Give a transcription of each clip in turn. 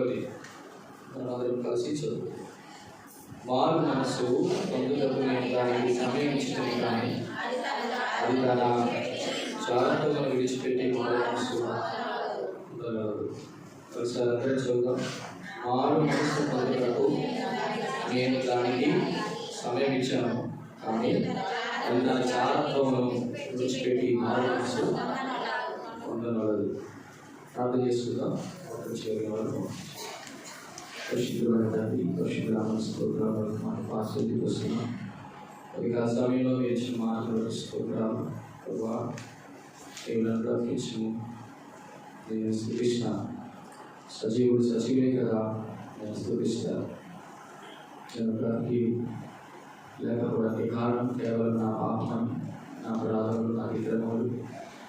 రెండవది మనం అందరం కలిసి చదువు. మారు మనసు పొందుటకు నేను దానికి సమయం ఇచ్చిన కానీ అది తన జాగ్రత్తలను విడిచిపెట్టి మారు మనసు ఉండగలదు. ఒకసారి అందరూ చదువుదాం. మారు మనసు పొందుటకు నేను దానికి సమయం ఇచ్చాను కానీ అది తన జాగ్రత్తలను విడిచిపెట్టి మారు మనసు ఉండగలదు. ప్రార్థన చేసుకుందాం. పరిశుద్ధమైన తండ్రి, పరిశుద్ధ స్తోత్రాలు మన పాశ్చాత్య వస్తున్నాం. అది ఆ సమయంలో వేసిన మాటలు స్తోత్రాలు ప్రభావ దేవులను ప్రార్థించము. నేను స్థుతిస్తా, సజీవుడు సజీవులే కదా నేను స్థుతిస్తాను. నేను లేకపోవడానికి కారణం కేవలం నా పాపం, నా అపరాధములు, నా విగ్రహములు,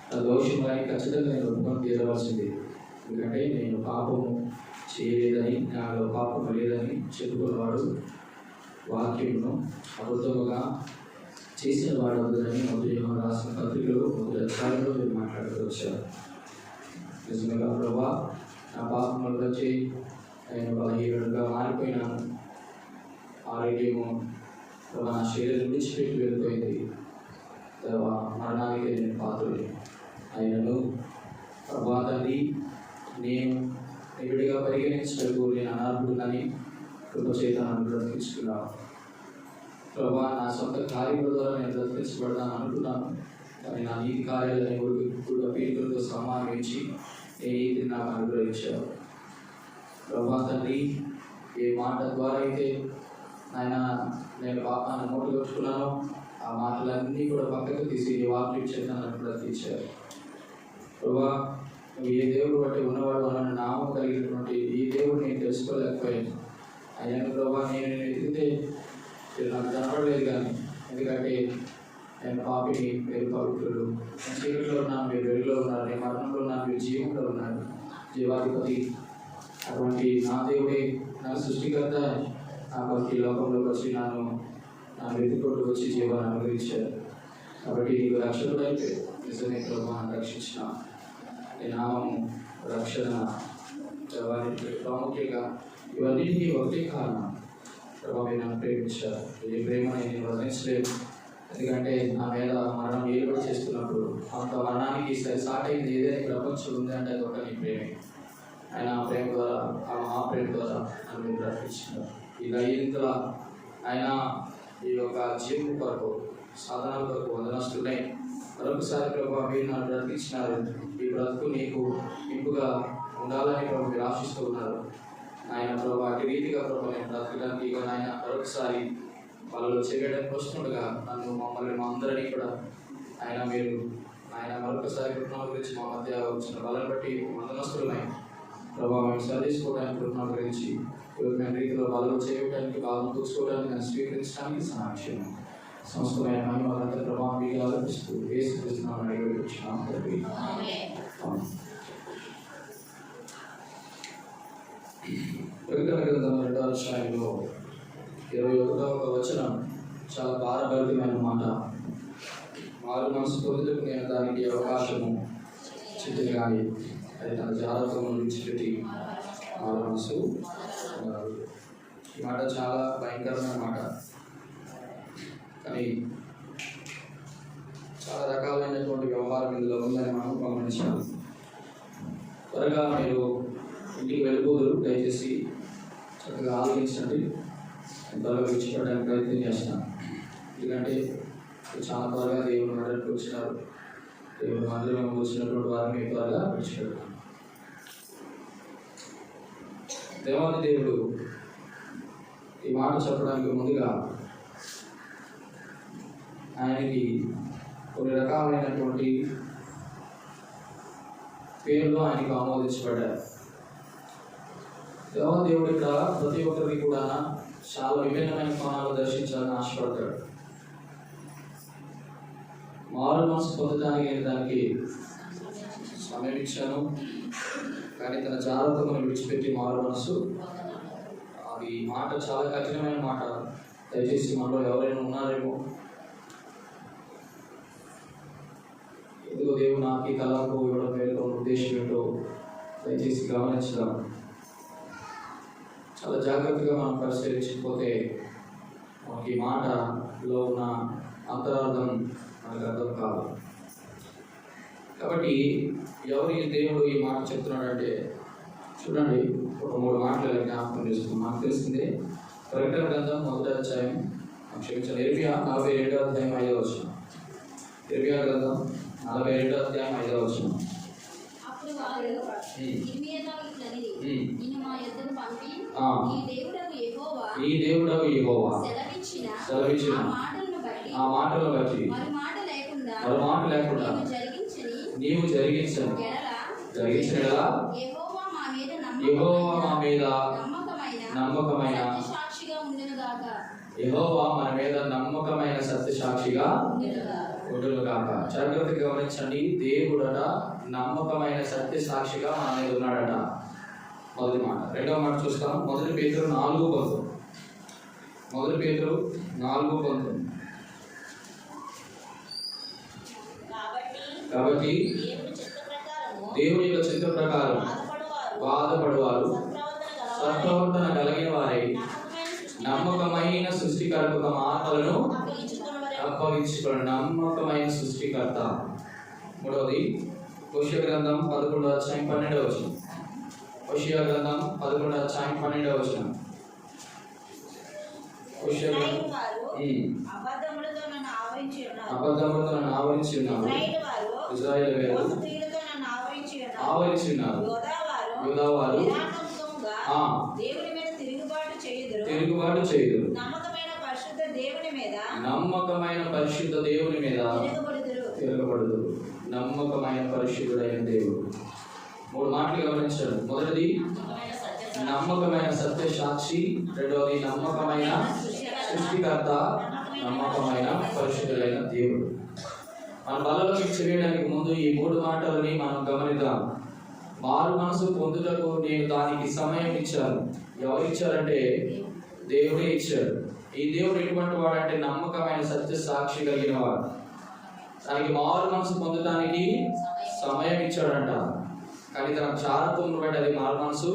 నా దోషములని ఖచ్చితంగా నేను ఒప్పుకొని తీరవలసింది. ఎందుకంటే నేను పాపము చేయలేదని, నాలో పాపము లేదని చెప్పుకున్నవాడు వాక్యమును అబద్ధముగా చేసిన వాడు వద్దని మొదటి యోహాను రాసిన పత్రికలో మొదటి అధ్యాయంలో మీరు మాట్లాడుతూ వచ్చారు. నిజంగా ప్రభా, నా పాపములు వచ్చి నేను బలహీనుడుగా మారిపోయినాను. ఆరోగ్యము ప్రభా నా శరీరం విడిచిపెట్టి వెళ్ళిపోయింది. మరణానికి నేను పాత్రుడు అయినను ప్రభా తండ్రి, నేను ఎవిడిగా పరిగణించటకు నేను అనార్హుడినని కృపచేత నన్ను బ్రతికించుకున్నాను. ప్రభా, నా సొంత కార్యముల ద్వారా నేను బ్రతికించబడతాను అనుకున్నాను. కానీ నా నీతి కార్యాలని కూడా పీడితులతో సమావేశి ఏ నీతిని నాకు అనుగ్రహించావు. ప్రభా తండ్రి, ఏ మాట ద్వారా అయితే ఆయన నేను పాపాన్ని మూటగొట్టుకున్నానో ఆ మాటలన్నీ కూడా పక్కకు తీసి ఈ వాక్యం చేత నన్ను బ్రతికించారు. ప్రభా, నువ్వు ఏ దేవుడు బట్టి ఉన్నవాడు అన్న నామం కలిగినటువంటి ఈ దేవుడు నేను తెలుసుకోలేకపోయాను. ఆయన ప్రభా, నేను ఎదిగితే నాకు కనపడలేదు. కానీ ఎందుకంటే నేను పాపిని, మీరు పవిత్రులు. నేను చీకటిలో ఉన్నాను, మీరు వెలుగులో ఉన్నారు. నేను మరణంలో ఉన్నాను, మీరు జీవంలో ఉన్నారు. జీవాధిపతి అటువంటి నా దేవుడే, నా సృష్టికర్త కాబట్టి లోకంలోకి వచ్చి నా వెతుకొట్టు వచ్చి జీవాన్ని అనుగ్రహించారు. కాబట్టి నీకు రక్షకుడు అయితే నిజమే ప్రభావాన్ని రక్షించిన నీ నామము రక్షణ ప్రాముఖ్యంగా ఇవన్నిటికీ ఒకటే కారణం. ప్రభావం నన్ను ప్రేమించారు. ఈ ప్రేమని నేను వర్ణించలేదు. ఎందుకంటే నా మీద మరణం ఏలుబడి చేస్తున్నప్పుడు అంత మరణానికి సరిసాటైంది ఏదైనా ప్రపంచం ఉంది అంటే అది ఒక నీ ప్రేమే. ఆయన ఆ ప్రేమ ద్వారా, ఆ మహాప్రేమ ద్వారా నన్ను రక్షించారు. ఈ దైనికల ఆయన ఈ యొక్క జీవం కొరకు, సాధనాల కొరకు వందనస్తున్నాయి. మరొకసారి ప్రభావ మీరు నన్ను బ్రతికించినారు. ఈ బ్రతుకు నీకు ఇంపుగా ఉండాలని ప్రభు మీరు ఆశిస్తూ ఉన్నారు. ఆయన ప్రభు అటు రీతిగా ప్రభు నేను బ్రతకడానికి ఇక ఆయన మరొకసారి వాళ్ళలో చేయడానికి వస్తుండగా నన్ను మమ్మల్ని మా అందరినీ కూడా ఆయన మీరు ఆయన మరొకసారి కృష్ణాల గురించి మా మధ్య వచ్చిన వాళ్ళని బట్టి వందనస్తులమై ప్రభావం సాధించుకోవడానికి కృష్ణాల గురించి వివిధమైన రీతిలో వాళ్ళలో చేయడానికి వాళ్ళను కూర్చోవడానికి నేను స్వీకరించడానికి సాక్ష్యం సంస్థమైన మహిమలంతా ప్రభావం మీకు ఆలోచిస్తూ వేసుకొస్తున్నామని అడిగి వచ్చినాం. ప్రకటన గ్రంథం 2వ అధ్యాయంలో 21వ వచనం చాలా భారభరితమైన మాట. మారు మనసు పొందుటకు నేను దానికి అవకాశము చిత్తులు కానీ అది తన జాగ్రత్తను విడిచిపెట్టి మారు మనసు. ఈ మాట చాలా భయంకరమైన మాట. కానీ చాలా రకాలైనటువంటి వ్యవహారం ఇందులో ఉందని మనం గమనించాలి. త్వరగా మీరు ఇంటికి వెళ్ళిపోదురు. దయచేసి చక్కగా ఆలోచించండి. త్వరగా విడిచిపెట్టడానికి ప్రయత్నం చేస్తాను. ఎందుకంటే చాలా త్వరగా దేవుడు నడడానికి వచ్చినారు. దేవుడు మందిరం వచ్చినటువంటి వారిని త్వరగా విడిచిపెడతాను. దేవాది దేవుడు ఈ మాట చెప్పడానికి ముందుగా ఆయనకి కొన్ని రకాలైనటువంటి పేర్లు ఆయనకు ఆమోదించబడ్డారు. దేవదేవుడు ఇక్కడ ప్రతి ఒక్కరికి కూడా చాలా విభిన్నమైన కోణాలు దర్శించాలని ఆశపడతాడు. మారు మనసు పొందడానికి నేను దానికి సమయం ఇచ్చాను, కానీ తన జాగ్రత్తను విడిచిపెట్టి మారు మనసు. అది మాట చాలా కఠినమైన మాట. దయచేసి మనలో ఎవరైనా ఉన్నారేమో, ఎందుకో దేవుడు నాకు ఈ తలాపు ఇవ్వడం పేరుతో ఉద్దేశం ఏంటో దయచేసి గమనించడం. చాలా జాగ్రత్తగా మనం పరిశీలించకపోతే మనకి ఈ మాటలో ఉన్న అంతరార్థం మనకు అర్థం కాదు. కాబట్టి ఎవరు ఈ దేవుడు ఈ మాట చెప్తున్నాడంటే చూడండి, ఒక 3 మాటలు జ్ఞాపకం చేసుకున్నాం. మనకు తెలిసిందే ప్రకటన గ్రంథం 1వ అధ్యాయం, క్షమించాలి, ఇర్మియా 42వ అధ్యాయం 5వ వచనం. ఇర్మియా గ్రంథం 42వ అధ్యాయం 5వ వచనం. ఈ దేవుడకు యెహోవా సెలవిచ్చిన ఆ మాటలను బట్టి మరో మాట లేకుండా నీవు జరిగించిన యెహోవా మా మీద నమ్మకమైన యెహోవా మన మీద నమ్మకమైన సత్యసాక్షిగా ఉండునుగాక. జాగ్రత్తగా గమనించండి, దేవుడట నమ్మకమైన సత్యసాక్షిగా మన మీద ఉన్నాడట. మొదటి మాట. రెండవ మాట చూస్తాం, 1 పేతురు 4:19. 1 పేతురు 4:19. కాబట్టి దేవుని యొక్క చిత్త ప్రకారం బాధపడువారు సత్ప్రవర్తన కలిగిన వారై నమ్మకమైన సృష్టికర్త మార్పులను అప్పగించుకోండి. నమ్మకమైన సృష్టికర్త. మూడవది హోషేయ గ్రంథం 11వ అధ్యాయం 12వ వచనం. హోషేయ గ్రంథం 11వ అధ్యాయం 12వ వచనం. హోషేయ గ్రంథం అబద్ధములతో నన్ను ఆవరించి ఉన్నారు. ఇశ్రాయేలు వారు ఆవరించి ఉన్నారు. యూదావారు తిరుగుబాటు చేయుదురు. నమ్మకమైన పరిశుద్ధ దేవుని మీద తిరగబడుదురు. నమ్మకమైన పరిశుద్ధుడైన దేవుడు. 3 మాటలు గమనించాడు. మొదటిది నమ్మకమైన సత్య సాక్షి, రెండవది నమ్మకమైన సృష్టికర్త, నమ్మకమైన పరిశుద్ధుడైన దేవుడు. మన బలలోకి చేయడానికి ముందు ఈ 3 మాటలని మనం గమనిద్దాం. మారు మనసు పొందుటకు నేను దానికి సమయం ఇచ్చాను. ఎవరు ఇచ్చారంటే దేవుడే ఇచ్చాడు. ఈ దేవుడు ఎటువంటి వాడంటే నమ్మకమైన సత్య సాక్షి కలిగిన వాడు. దానికి మారు మనసు పొందడానికి సమయం ఇచ్చాడంట. కానీ తన చారత్వం బట్టి అది మారు మనసు.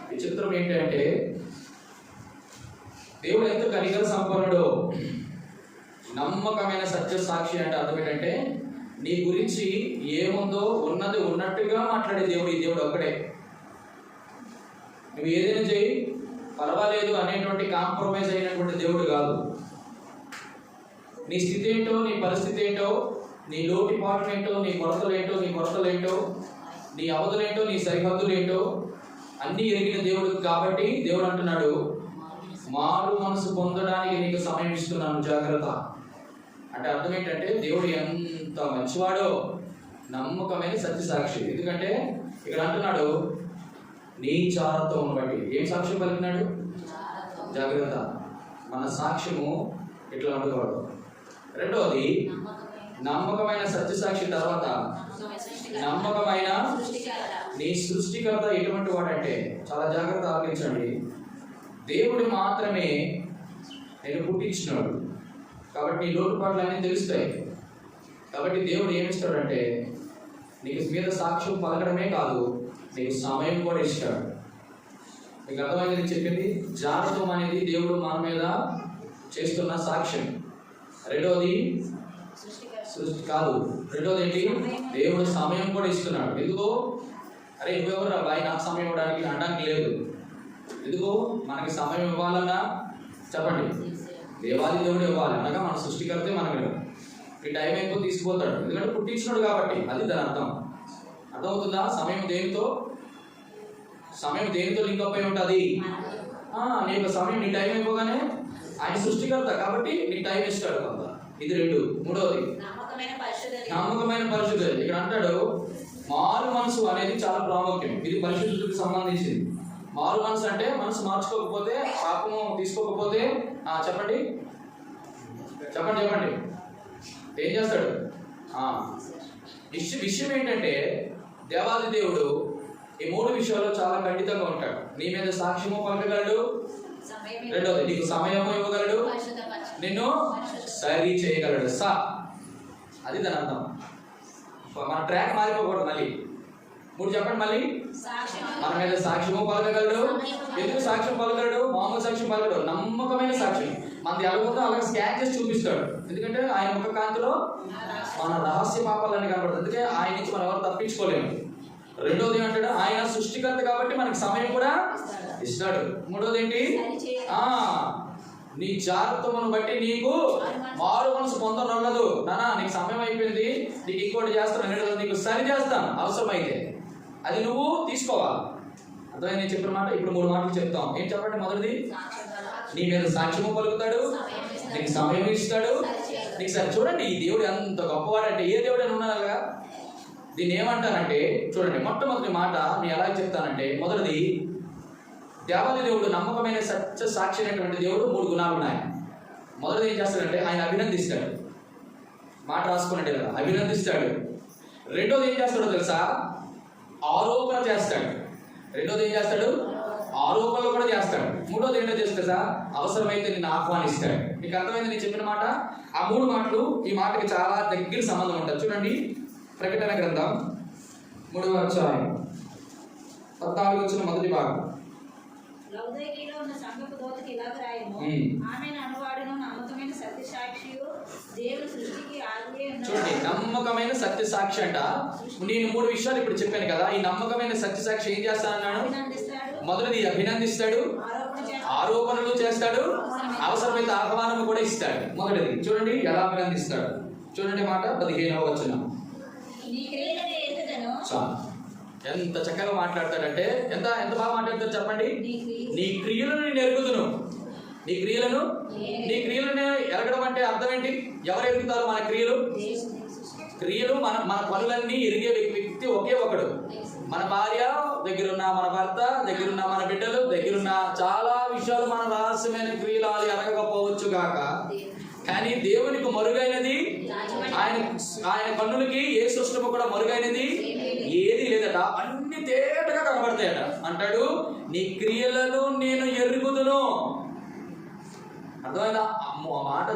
విచిత్రం ఏంటంటే దేవుడు ఎంత కనికర సంపన్నుడో. నమ్మకమైన సత్య సాక్షి అంటే అర్థం ఏంటంటే నీ గురించి ఏముందో ఉన్నది ఉన్నట్టుగా మాట్లాడే దేవుడు ఈ దేవుడు ఒక్కడే. నువ్వు ఏదైనా చేయి పర్వాలేదు అనేటువంటి కాంప్రమైజ్ అయినటువంటి దేవుడు కాదు. నీ స్థితి ఏంటో, నీ పరిస్థితి ఏంటో, నీ లోటుపాట్లు ఏంటో, నీ కొరతలు ఏంటో, నీ అవధులేంటో, నీ సరిహద్దులేంటో అన్నీ ఎరిగిన దేవుడు. కాబట్టి దేవుడు అంటున్నాడు, మారు మనసు పొందడానికి నీకు సమయం ఇస్తున్నాను, జాగ్రత్త. అంటే అర్థం ఏంటంటే దేవుడు ఎంత మంచివాడో, నమ్మకమైన సత్యసాక్షి. ఎందుకంటే ఇక్కడ అంటున్నాడు నీ చారత్వం బట్టి. ఏం సాక్ష్యం పలికినాడు? జాగ్రత్త. మన సాక్ష్యము ఇట్లా ఉండకూడదు. రెండవది నమ్మకమైన సత్యసాక్షి తర్వాత నమ్మకమైన నీ సృష్టికర్త. ఎటువంటి వాడంటే చాలా జాగ్రత్త ఆలోచించండి. దేవుడు మాత్రమే నేను పుట్టించినాడు కాబట్టి నీ లోటుపాట్లు అన్నీ తెలుస్తాయి. కాబట్టి దేవుడు ఏమిస్తాడంటే నీకు మీద సాక్ష్యం పలకడమే కాదు, నీకు సమయం కూడా ఇస్తాడు. మీకు అర్థమైంది నేను చెప్పింది? జాగ్రత్తం అనేది దేవుడు మన మీద చేస్తున్న సాక్ష్యం. రెండోది సృష్టి కాదు. రెండోది ఏంటి? దేవుడు సమయం కూడా ఇస్తున్నాడు. ఎందుకో అరే నువ్వెవరు అబ్బాయి నాకు సమయం ఇవ్వడానికి అనడానికి లేదు. ఎందుకో మనకి సమయం ఇవ్వాలన్నా చెప్పండి, దేవాది దేవుడు ఇవ్వాలి అనగా మన సృష్టికర్తే మనకు ఈ టైం అయిపో తీసుకుపోతాడు. ఎందుకంటే పుట్టించినాడు కాబట్టి. అది దాని అర్థం. అర్థమవుతుందా? సమయం దేనితో లింక్ అప్ అయి ఉంటుంది. నీ యొక్క సమయం నీ టైం అయిపోగానే ఆయన సృష్టికర్త కాబట్టి నీ టైం ఇస్తాడు కొంత. ఇది 2. మూడవది నమ్మకమైన పరిశుద్ధత. ఇక్కడ అంటాడు మారు మనసు అనేది చాలా ప్రాముఖ్యం. ఇది పరిశుద్ధతకు సంబంధించింది. మారు మనసు అంటే మనసు మార్చుకోకపోతే, పాపము తీసుకోకపోతే చెప్పండి ఏం చేస్తాడు? విషయం ఏంటంటే దేవాది దేవుడు ఈ 3 విషయాల్లో చాలా ఖండితంగా ఉంటాడు. నీ మీద సాక్ష్యము పలకగలడు, రెండవది నీకు సమయము ఇవ్వగలడు, నిన్ను సరి చేయగలడు. అది దాని అర్థం. మన ట్రాక్ మారిపోకూడదు. మళ్ళీ 3 చెప్పండి మళ్ళీ. మన మీద సాక్ష్యము పలకగలడు. ఎందుకు సాక్ష్యం పలకగలడు? మామూలు సాక్ష్యం పలకడు, నమ్మకమైన సాక్ష్యం. మనది ఎలాగొందో అలాగే స్కాన్ చేసి చూపిస్తాడు. ఎందుకంటే ఆయన ముఖ కాంతిలో మన రహస్య పాపాలన్నీ కనబడుతుంది. అందుకే ఆయన నుంచి మనం ఎవరు తప్పించుకోలేము. రెండోది ఏంటంటే ఆయన సృష్టికర్త కాబట్టి మనకి సమయం కూడా ఇస్తాడు. మూడోది ఏంటి? నీ జాగ్రత్తను బట్టి నీకు మారు మనసు పొందనల్లదు. నానా నీకు సమయం అయిపోయింది, నీకు ఇంకోటి చేస్తాను, నీకు సరి చేస్తాను అవసరమైతే, అది నువ్వు తీసుకోవాలి. అర్థమైంది నేను చెప్పిన మాట. ఇప్పుడు 3 మాటలు చెప్తాం. ఏం చెప్పండి? మొదటిది, నీ మీద సాక్ష్యము పలుకుతాడు, నీకు సమయం ఇస్తాడు, నీకు సరే. చూడండి ఈ దేవుడు ఎంత గొప్పవాడంటే, ఏ దేవుడు అని ఉన్నాడుగా. దీన్ని ఏమంటానంటే చూడండి, మొట్టమొదటి మాట నేను ఎలా చెప్తానంటే, మొదటిది దేవాది దేవుడు నమ్మకమైన సత్య సాక్షి అయినటువంటి దేవుడు. 3 గుణాలు ఉన్నాయి. మొదటిది ఏం చేస్తాడంటే ఆయన అభినందిస్తాడు. మాట రాసుకున్నట్టే కదా, అభినందిస్తాడు. రెండోది ఏం చేస్తాడో తెలుసా? ఆరోపణ చేస్తాడు. రెండోది ఏం చేస్తాడు? ఆరోపణలు కూడా చేస్తాడు. మూడోది ఏంటో తెలుసా? అవసరమైతే నిన్ను ఆహ్వానిస్తాడు. మీకు అర్థమైంది నేను చెప్పిన మాట? ఆ 3 మాటలు ఈ మాటకి చాలా దగ్గర సంబంధం ఉంటుంది. చూడండి, ప్రకటన గ్రంథం 3వ అధ్యాయం 14 వచ్చిన మొదటి భాగం. లౌదీకీయలో ఉన్న సంఘపు దూతకి ఇలాగ రాయము, ఆమెను అనువాడును నమ్మకమైన సత్యసాక్షియు దేవుని సృష్టికి ఆదియే ఉన్నాడు. చూడండి, నమ్మకమైన సత్యసాక్షి అంట. నేను 3 విషయాలు ఇప్పుడు చెప్పాను కదా. ఈ నమ్మకమైన సత్యసాక్షి ఏం చేస్తానన్నాడు? మొదటిది అభినందిస్తాడు, ఆరోపణలు చేస్తాడు, అవసరమైతే ఆహ్వానం కూడా ఇస్తాడు. మొదటిది చూడండి ఎలా అభినందిస్తాడు. చూడండి మాట 15వ వచనం. ఎంత చక్కగా మాట్లాడతాడంటే, ఎంత బాగా మాట్లాడతాడు చెప్పండి. నీ క్రియలను నేను ఎరుగుదును. నీ క్రియలను ఎరగడం అంటే అర్థం ఏంటి? ఎవరు ఎరుగుతారు మన క్రియలు? మన పనులన్నీ ఎరిగే వ్యక్తి ఒకే ఒకడు. మన భార్య దగ్గరున్న, మన భర్త దగ్గరున్న, మన బిడ్డలు దగ్గరున్న చాలా విషయాలు మన రహస్యమైన క్రియలు అది ఎరగకపోవచ్చు గాక, కానీ దేవునికి మరుగైనది ఆయన కన్నులకి ఏ సృష్టిము కూడా మరుగైనది ఏది లేదట. అన్ని తేటగా కనబడతాయట. అంటాడు, నీ క్రియలను నేను ఎరుగుదును. అర్థమైనా? అమ్మో, ఆ మాట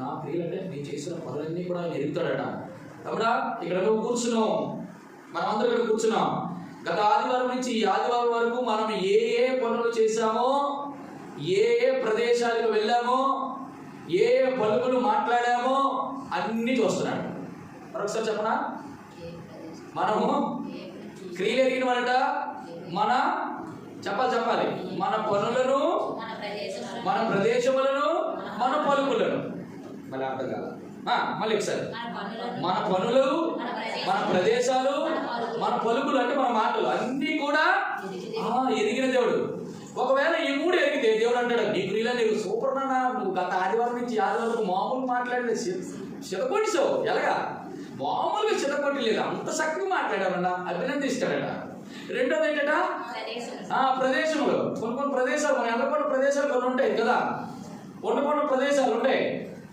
నా క్రియలు అంటే నేను చేసిన పనులన్నీ కూడా ఆయన ఎరుగుతాడట. కాబట్టి ఇక్కడ నువ్వు కూర్చున్నావు, మనమందరం ఇక్కడ కూర్చున్నాం. గత ఆదివారం నుంచి ఈ ఆదివారం వరకు మనం ఏ పనులు చేశామో, ఏ ప్రదేశాలకు వెళ్ళామో, ఏ పలుకులు మాట్లాడామో అన్నీ చూస్తున్నాడు. మరొకసారి చెప్పనా? మనము క్రియలు ఎరిగిన వాళ్ళట. మన చెప్పాలి మన పనులను, మన ప్రదేశములను, మన పలుకులను. మళ్ళీ అర్థం కాదు. మళ్ళీ ఒకసారి, మన పనులు, మన ప్రదేశాలు, మన పలుకులు అంటే మన మాటలు అన్నీ కూడా ఎరిగిన దేవుడు. ఒకవేళ ఈ 3 ఎరిగితే దేవుడు అంటాడు, నీ క్రియలో నీకు సూపర్ నాన్న, నువ్వు గత ఆదివారం నుంచి ఆదివారం మామూలు మాట్లాడలేదు, చితకొట్టిసావు. ఎలాగా? మామూలుగా చితకొట్టలేదు, అంత చక్కగా మాట్లాడారన్న, అభినందిస్తాడట. రెండోది ఏంటట? ప్రదేశంలో కొన్ని ప్రదేశాలు, మనం ఎన్నకొన్న ప్రదేశాలు కొన్ని ఉంటాయి కదా, కొన్ని ప్రదేశాలు ఉంటాయి.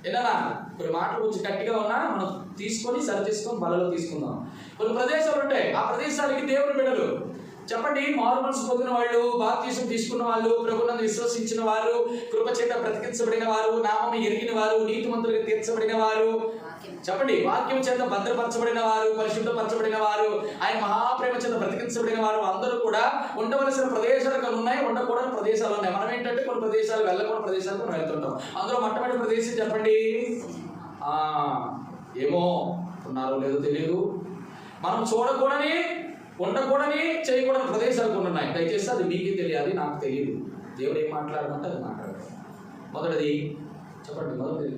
ఏదన్నా కొన్ని మాటలు కొంచెం గట్టిగా ఉన్నా మనం తీసుకొని సరి చేసుకొని బలలో తీసుకుందాం. కొన్ని ప్రదేశాలు ఉంటాయి, ఆ ప్రదేశాలకి దేవుని బిడ్డలు చెప్పండి, మారు మనసు పొందిన వాళ్ళు, బాప్తిసం తీసుకున్న వాళ్ళు, ప్రభువునందు విశ్వసించిన వారు, కృపచేత బ్రతికించబడిన వారు, నామము ఎరిగిన వారు, నీతిమంతులుగా తీర్చబడిన వారు, చెప్పండి, వాక్యం చేత భద్రపరచబడిన వారు, పరిశుద్ధపరచబడిన వారు, ఆయన మహాప్రేమ చేత బ్రతికించబడిన వారు అందరూ కూడా ఉండవలసిన ప్రదేశాలు కొన్ని ఉన్నాయి, ఉండకూడని ప్రదేశాలు ఉన్నాయి. మనం ఏంటంటే కొన్ని ప్రదేశాలు వెళ్ళకూడని ప్రదేశాలకు మనం వెళ్తుంటాం. అందులో మొట్టమొదటి ప్రదేశం చెప్పండి. ఏమో ఉన్నారో లేదో తెలియదు, మనం చూడకూడని, ఉండకూడని, చేయకూడని ప్రదేశాలు కొన్ని ఉన్నాయి. దయచేసి అది మీకే తెలియాలి, నాకు తెలియదు. దేవుడు ఏం మాట్లాడమంటే అది మాట్లాడతాడు. మొదటిది చెప్పండి. మొదటిది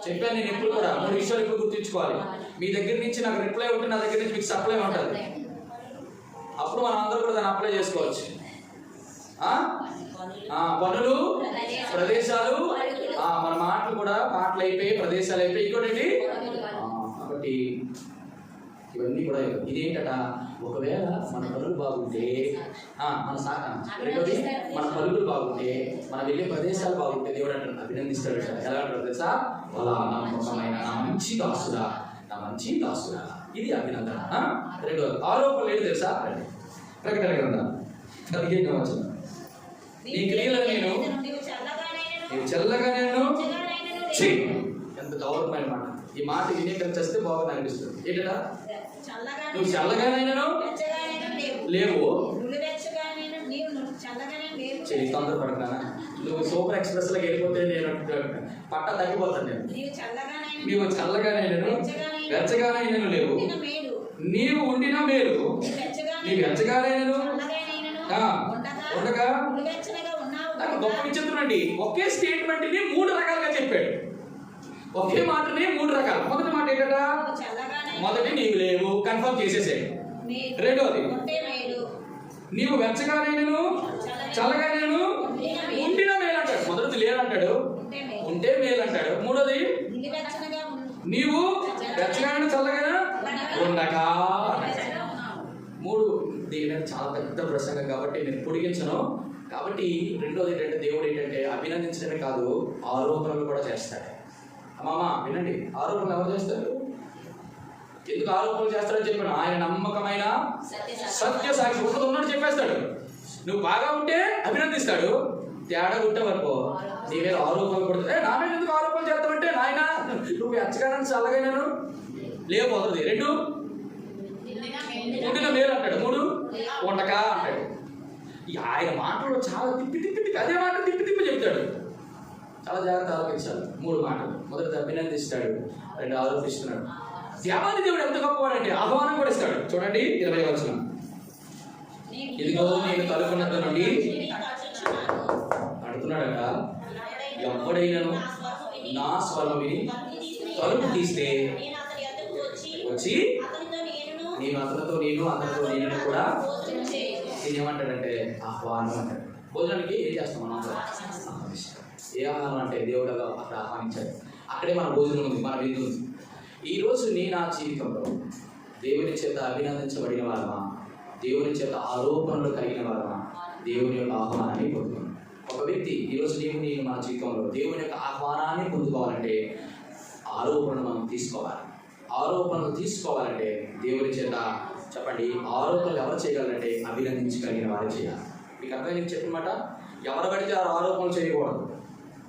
చెప్పాను నేను. ఎప్పుడు కూడా 3 విషయాలు ఇప్పుడు గుర్తుంచుకోవాలి. మీ దగ్గర నుంచి నాకు రిప్లై ఉంటే నా దగ్గర నుంచి మీకు సప్లై ఉంటుంది. అప్పుడు మనం అందరూ కూడా దాన్ని అప్లై చేసుకోవచ్చు. పనులు, ప్రదేశాలు, మన మాటలు కూడా, మాటలు అయిపోయి, ప్రదేశాలు అయిపోయి, ఇంకోటి కాబట్టి ఇవన్నీ కూడా ఇదేంటట, ఒకవేళ మన పనులు బాగుంటే, రెండోది మన పలుకులు బాగుంటే, మనం వెళ్ళే ప్రదేశాలు బాగుంటే దేవుడు అంటే అభినందిస్తాడు. ఎలా అంటారు తెలుసా? అలా నమ్మకమైన నా మంచి దాసుడా, నా మంచి దాసుడా. ఇది అభినందన. రెండోది ఆరోపణలు ఏంటి తెలుసా? ప్రకటన గ్రంథం 15వ వచనం. నీ క్రియలను నేను చల్లగా ఎంత గౌరవమైన మాట. ఈ మాట వినేకరించేస్తే బాగుంది అనిపిస్తుంది. ఏంటట? నువ్వు చల్లగానైనను లేవు. చెల్లి తొందరపడతా, నువ్వు సూపర్ ఎక్స్ప్రెస్ లోకి వెళ్ళిపోతే నేను పట్ట తగ్గిపోతాను. నీవు చల్లగానైనను వెచ్చగానైనను లేవు. నీవు ఉండిన మేలు నీవు వెచ్చగానైనను ఉండగా. నాకు గొప్ప విచిత్రమండి, ఒకే స్టేట్మెంట్ ని 3 రకాలుగా చెప్పాడు. ఒకే మాటని 3 రకాలు. మొదటి మాట ఏంటట? మొదటి నీవు లేవు, కన్ఫర్మ్ చేసేసాడు. రెండోది నీవు వెచ్చగానైనను చల్లగానైనను ఉండిన మేలు అంటాడు. మొదటిది లేదంటాడు, ఉంటే మేలు అంటాడు. మూడోది నీవు వెచ్చగానైనా చల్లగానే ఉండగా. 3 దీని చాలా పెద్ద ప్రసంగం కాబట్టి నేను పొడిగించను. కాబట్టి రెండోది ఏంటంటే, దేవుడు ఏంటంటే అభినందించడమే కాదు, ఆరోపణలు కూడా చేస్తాడు. అమ్మమ్మ వినండి, ఆరోపణలు ఎవరు చేస్తారు? ఎందుకు ఆరోపణలు చేస్తాడని చెప్పాను. ఆయన నమ్మకమైన సత్య సాక్షి ఉన్నట్టు చెప్పేస్తాడు. నువ్వు బాగా ఉంటే అభినందిస్తాడు, తేడా ఉంటే వరకు నీ మీద ఆరోపణలు కొడుతుంది. నా మీద ఎందుకు ఆరోపణలు చేస్తామంటే, నాయన నువ్వు ఎచ్చగానని చల్లగానను లేకపోతుంది. 2 ఉండిన మేలు అంటాడు. 3 ఉండకా అంటాడు. ఆయన మాటలు చాలా తిప్పి అదే మాట తిప్పి చెప్తాడు. చాలా జాగ్రత్త ఆలోచించాలి. 3 మాటలు. మొదటి అభినందిస్తాడు, 2 ఆరోపిస్తున్నాడు. దేవాది దేవుడు ఎంత గొప్పవాడంటే ఆహ్వానం కూడా ఇస్తాడు. చూడండి 20వ వచనం. ఇదిగో నేను తలుపునద్ద నుండి అడుగుతున్నాడట, ఎవడైనను నా స్వరం విని తలుపు తీస్తే వచ్చి నేను అతనితో నేను కూడా ఏమంటాడంటే ఆహ్వానం అంటాడు. భోజనానికి ఏం చేస్తాం మనం? ఏ ఆహ్వానం అంటే దేవుడు అక్కడ ఆహ్వానించాడు. అక్కడే మన భోజనం ఉంది, మన విందు ఉంది. ఈరోజు నీ నా జీవితంలో దేవుని చేత అభినందించబడిన వారమా, దేవుని చేత ఆరోపణలు కలిగిన వారమా, దేవుని యొక్క ఆహ్వానాన్ని పొందుతున్నాం. ఒక వ్యక్తి ఈరోజు నేను మన జీవితంలో దేవుని యొక్క ఆహ్వానాన్ని పొందుకోవాలంటే ఆరోపణలు మనం తీసుకోవాలి. ఆరోపణలు తీసుకోవాలంటే దేవుని చేత చెప్పండి, ఆరోపణలు ఎవరు చేయగలరంటే అభినందించగలిగిన వారే చేయాలి. మీకు అర్థం నేను చెప్పినమాట, ఎవరు పడితే ఆరోపణలు చేయకూడదు.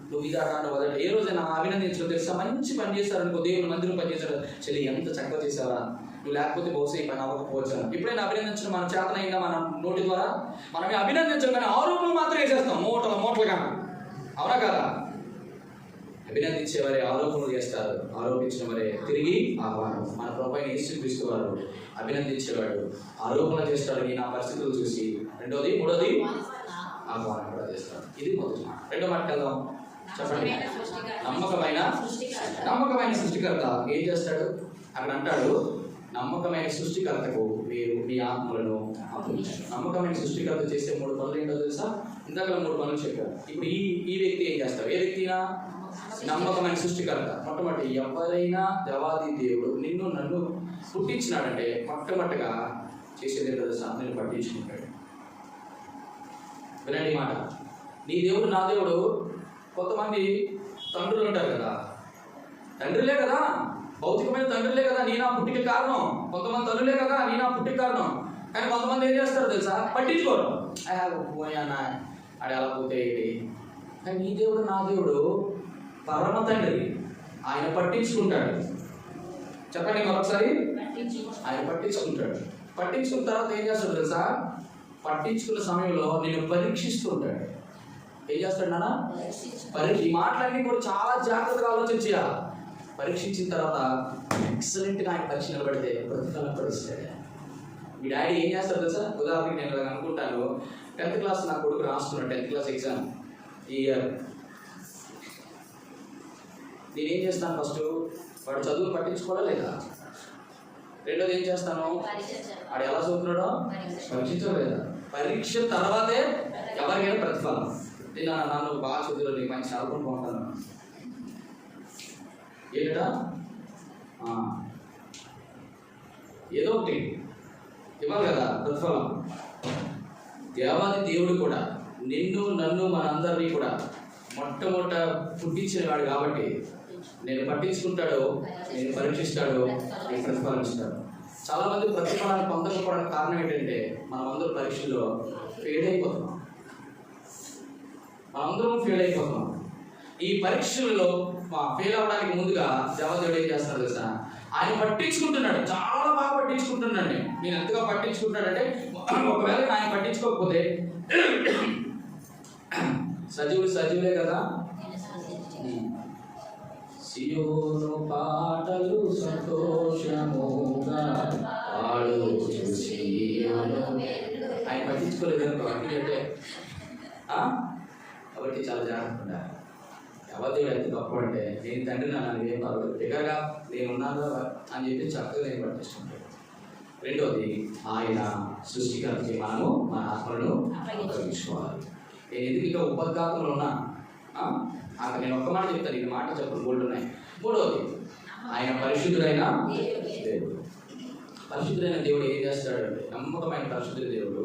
నువ్వు ఇదా కాదు వదలండి. ఏ రోజైనా అభినందించడం తెలుసా? మంచి పని చేశారనుకో, దేవుని మందిరం పని చేశారు, చెల్లి ఎంత చక్కగా చేశారా, నువ్వు లేకపోతే బహుశా ఈ పని అవ్వకపోవచ్చు. ఎప్పుడైనా అభినందించడం మన చేతనైనా మన నోటి ద్వారా మనమే అభినందించడం, కానీ ఆరోపణలు మాత్రం వేసేస్తాం మూటలుగా. అవునా కదా? అభినందించేవారే ఆరోపణలు చేస్తారు, ఆరోపించిన వారే తిరిగి ఆహ్వానం. మన ప్రభువైన యేసుక్రీస్తు వారు అభినందించేవాడు, ఆరోపణ చేస్తాడు నీ నా పరిస్థితులు చూసి. రెండోది మూడోది ఆహ్వానం కూడా చేస్తాడు. ఇది మొదటి మాట. రెండో మాట వెళ్దాం. చెప్పండి. నమ్మకమైన సృష్టికర్త ఏం చేస్తాడు? అక్కడ అంటాడు, నమ్మకమైన సృష్టికర్తకు మీరు మీ ఆత్మలను అప్పగించారు. నమ్మకమైన సృష్టికర్త చేసే 3 పనులు ఏంటో తెలుసా? ఇందాక 3 పనులు చెప్పారు. ఇప్పుడు ఈ వ్యక్తి ఏం చేస్తాడు? ఏ వ్యక్తినా? నమ్మకమైన సృష్టికర్త. మొట్టమొదటి ఎవరైనా దేవాది దేవుడు నిన్ను నన్ను పుట్టించినాడంటే మొట్టమొదటిగా చేసేది ఏంటో తెలుసా? నేను పట్టించుకుంటాడు. వినండి మాట. నీ దేవుడు నా దేవుడు. కొంతమంది తండ్రులు ఉంటారు కదా, తండ్రులే కదా, భౌతికమైన తండ్రులే కదా నీ నా పుట్టిక కారణం. కొంతమంది తల్లులే కదా నీ నా పుట్టిక కారణం. కానీ కొంతమంది ఏం చేస్తారు తెలుసా? పట్టించుకోరు. పోయానా ఆడ ఎలా పోతే ఏంటి. కానీ నీ దేవుడు నా దేవుడు పరమ తండ్రి, ఆయన పట్టించుకుంటాడు. చెప్పండి మరొకసారి. ఆయన పట్టించుకుంటాడు. పట్టించుకున్న తర్వాత ఏం చేస్తాడు తెలుసా? పట్టించుకున్న సమయంలో నేను పరీక్షిస్తూ ఉంటాడు. ఏం చేస్తాడు నాన్న? ఈ మాటలన్నీ కూడా చాలా జాగ్రత్తగా ఆలోచించాలి. పరీక్షించిన తర్వాత ఎక్సలెంట్గా ఆయన పరీక్ష నిలబడితే ప్రతిఫలం పడిస్తాడు. మీ డాడీ ఏం చేస్తారు తెలుసా? ఉదాహరణకి నేను అనుకుంటాను, 10th క్లాస్ నా కొడుకు రాస్తున్నాడు 10th క్లాస్ ఎగ్జామ్ ఈ ఇయర్. నేనేం చేస్తాను? ఫస్ట్ వాడు చదువులు పట్టించుకోవాలా లేదా? రెండోది ఏం చేస్తాను? వాడు ఎలా చదువుతున్నాడో పరీక్షించలేదా? పరీక్ష తర్వాతే ఎవరికైనా ప్రతిఫలం. నేను నన్ను బాగా చదువులు నీకు మంచి చదువుకుంటూ ఉంటాను ఏంటా ఏదో ఒకటి ఇవ్వాలి కదా ప్రతిఫలం. దేవాది దేవుడు కూడా నిన్ను నన్ను మనందరినీ కూడా మొట్టమొదట పుట్టించిన వాడు కాబట్టి నేను పట్టించుకుంటాడు, నేను పరీక్షిస్తాడు, నేను ప్రతిఫలం ఇస్తాడు. చాలామంది ప్రతిఫలాన్ని పొందకపోవడానికి కారణం ఏంటంటే మనమందరూ పరీక్షల్లో ఫెయిల్ అయిపోతున్నాం. మనందరం ఫెయిల్ అయిపోతున్నాం. ఈ పరీక్షల్లో ఫెయిల్ అవ్వడానికి ముందుగా దేవదేవుడు ఏం చేస్తాడు తెలుసా? ఆయన పట్టించుకుంటున్నాడు, చాలా బాగా పట్టించుకుంటున్నాడు. నేను ఎంతగా పట్టించుకుంటున్నాడంటే ఒకవేళ ఆయన పట్టించుకోకపోతే సజీవులే కదా. సియోను పాటలు సంతోషముగా పాడుచు సియోను. ఆయన పట్టించుకోలేదు అనుకో అంటే కాబట్టి చాలా జాగ్రత్త ఉండాలి. ఎవరి ఎంత గొప్ప అంటే నేను తండ్రి నన్ను ఏం పర్వాలేదు, దగ్గరగా నేను ఉన్నాను అని చెప్పి చక్కగా నేను పట్టించుకుంటాడు. రెండవది, ఆయన సృష్టికర్తకి మనము మన ఆత్మలను అప్పగించుకోవాలి. నేను ఎందుకు ఇంకా ఉపద్ఘాతంలో ఉన్నా అక్కడ నేను ఒక్క మాట చెప్తాను, ఈ మాట చెప్పలు గోల్డ్ ఉన్నాయి. మూడవది, ఆయన పరిశుద్ధుడైన దేవుడు. పరిశుద్ధుడైన దేవుడు ఏం చేస్తాడంటే, నమ్మకమైన పరిశుద్ధుల దేవుడు,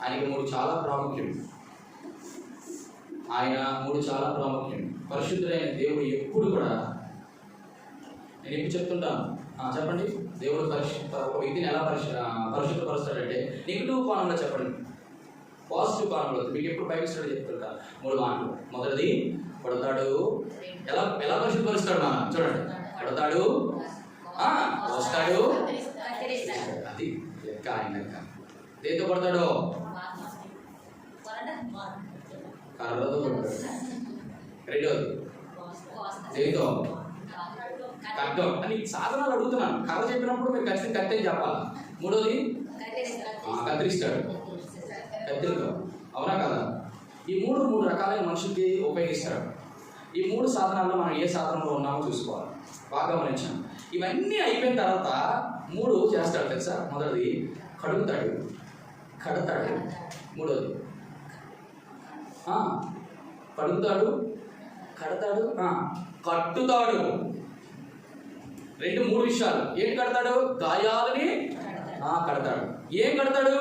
ఆయనకి మూడు చాలా ప్రాముఖ్యం. పరిశుద్ధుడైన దేవుడు ఎప్పుడు కూడా, నేను ఎప్పుడు చెప్తుంటాను, చెప్పండి, దేవుడు ఒక వ్యక్తిని ఎలా పరిశుద్ధపరుస్తాడంటే నెగిటివ్ కోణంలో చెప్పండి, పాజిటివ్ కోణంలో. మీకు ఎప్పుడు బైబిల్ స్టడీ చెప్తుంటా 3 మాటలు. మొదటిది, కొడతాడు. ఎలా పరిశుద్ధపరుస్తాడు మనం చూడండి. కొడతాడు, వస్తాడు, అది లెక్క ఆయన లెక్క. దేంతో కొడతాడు? కర్రతో కొడతాడు. రెండోది, దేంతో? కట్టం అని సాధనాలు అడుగుతున్నాను. కర్ర చెప్పినప్పుడు మీరు ఖచ్చితంగా కట్టేది చెప్పాలి. మూడోది, కత్తిరిస్తాడు, కత్తిరితో. అవునా కదా? ఈ మూడు రకాలైన మనుషులకి ఉపయోగిస్తాడు. ఈ 3 సాధనాల్లో మనం ఏ సాధనంలో ఉన్నామో చూసుకోవాలి. బాగా గమనించాం. ఇవన్నీ అయిపోయిన తర్వాత 3 చేస్తాడు తెలుసా. మొదటిది కడుగుతాడు, కడతాడు. మూడోది కడుగుతాడు, కడతాడు, కట్టుతాడు. 3 విషయాలు. ఏంటి కడతాడు? గాయాలని కడతాడు. ఏం కడతాడు?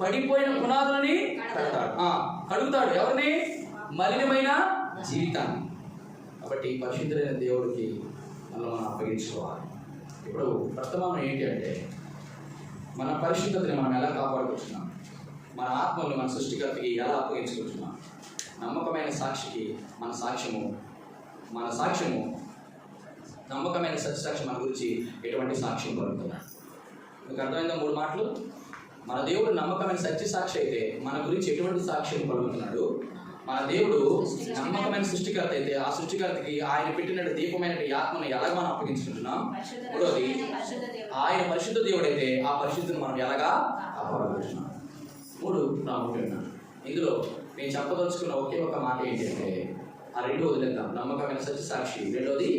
పడిపోయిన పునాదులని కడతాడు. కడుగుతాడు ఎవరిని? మలినమైన జీవితాన్ని. కాబట్టి పరిశుద్ధులైన దేవుడికి మనం అప్పగించుకోవాలి. ఇప్పుడు వర్తమానం ఏంటి అంటే, మన పరిశుద్ధతని మనం ఎలా కాపాడుకుంటున్నాం, మన ఆత్మను మన సృష్టికర్తకి ఎలా అప్పగించుకుంటున్నాం. నమ్మకమైన సాక్షికి మన సాక్ష్యము నమ్మకమైన సత్యసాక్షి మన గురించి ఎటువంటి సాక్ష్యం పలుకుతున్నాడు. మీకు అర్థమైందా 3 మాటలు? మన దేవుడు నమ్మకమైన సత్యసాక్షి అయితే మన గురించి ఎటువంటి సాక్ష్యం పలుకుతున్నాడు. మన దేవుడు నమ్మకమైన సృష్టికర్త అయితే ఆ సృష్టికర్తకి ఆయన పెట్టిన దీపమైన ఆత్మను ఎలాగ మనం అప్పగించుకుంటున్నాం. మూడోది, ఆయన పరిశుద్ధ దేవుడైతే ఆ పరిశుద్ధిని మనం ఎలాగా కాపాడుకుంటున్నాం. 3 ప్రాముఖ్యంగా. ఇందులో నేను చెప్పదలుచుకున్న ఒకే ఒక మాట ఏంటంటే, ఆ 2 వదిలేద్దాం. నమ్మకమైన సత్యసాక్షి, రెండోది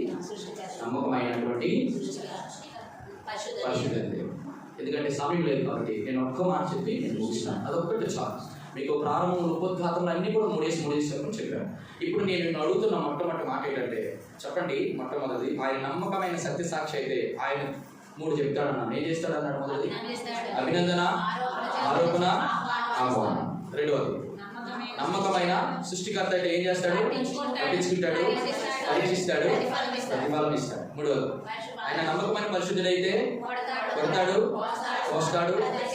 నమ్మకమైనటువంటి పరిశుద్ధ దేవుడు. ఎందుకంటే సమయం లేదు కాబట్టి నేను ఒక్క మాట చెప్పి నేను ముగిస్తాను. అదొక్కటి చాలు. మీకు ప్రారంభంలో ఉపద్ఘాతంలో అన్నీ కూడా 3 చెప్పని చెప్పాను. ఇప్పుడు నేను అడుగుతున్న మొట్టమొదటి మాట ఏంటంటే, చెప్పండి, మొట్టమొదటిది ఆయన నమ్మకమైన సత్యసాక్షి అయితే ఆయన 3 చెప్తాడన్నాను. ఏం చేస్తాడన్నాడు? మొదటిది అభినందన, ఆరోపణ, ఆహ్వానం. రెండవది నమ్మకమైన సృష్టికర్త అయితే ఏం చేస్తాడు? పట్టించుకుంటాడు, పరీక్షిస్తాడు, ప్రతిఫలం ఇస్తాడు. మూడవది ఆయన నమ్మకమైన పరిశుద్ధుడైతే కొడతాడు, పోస్తాడు,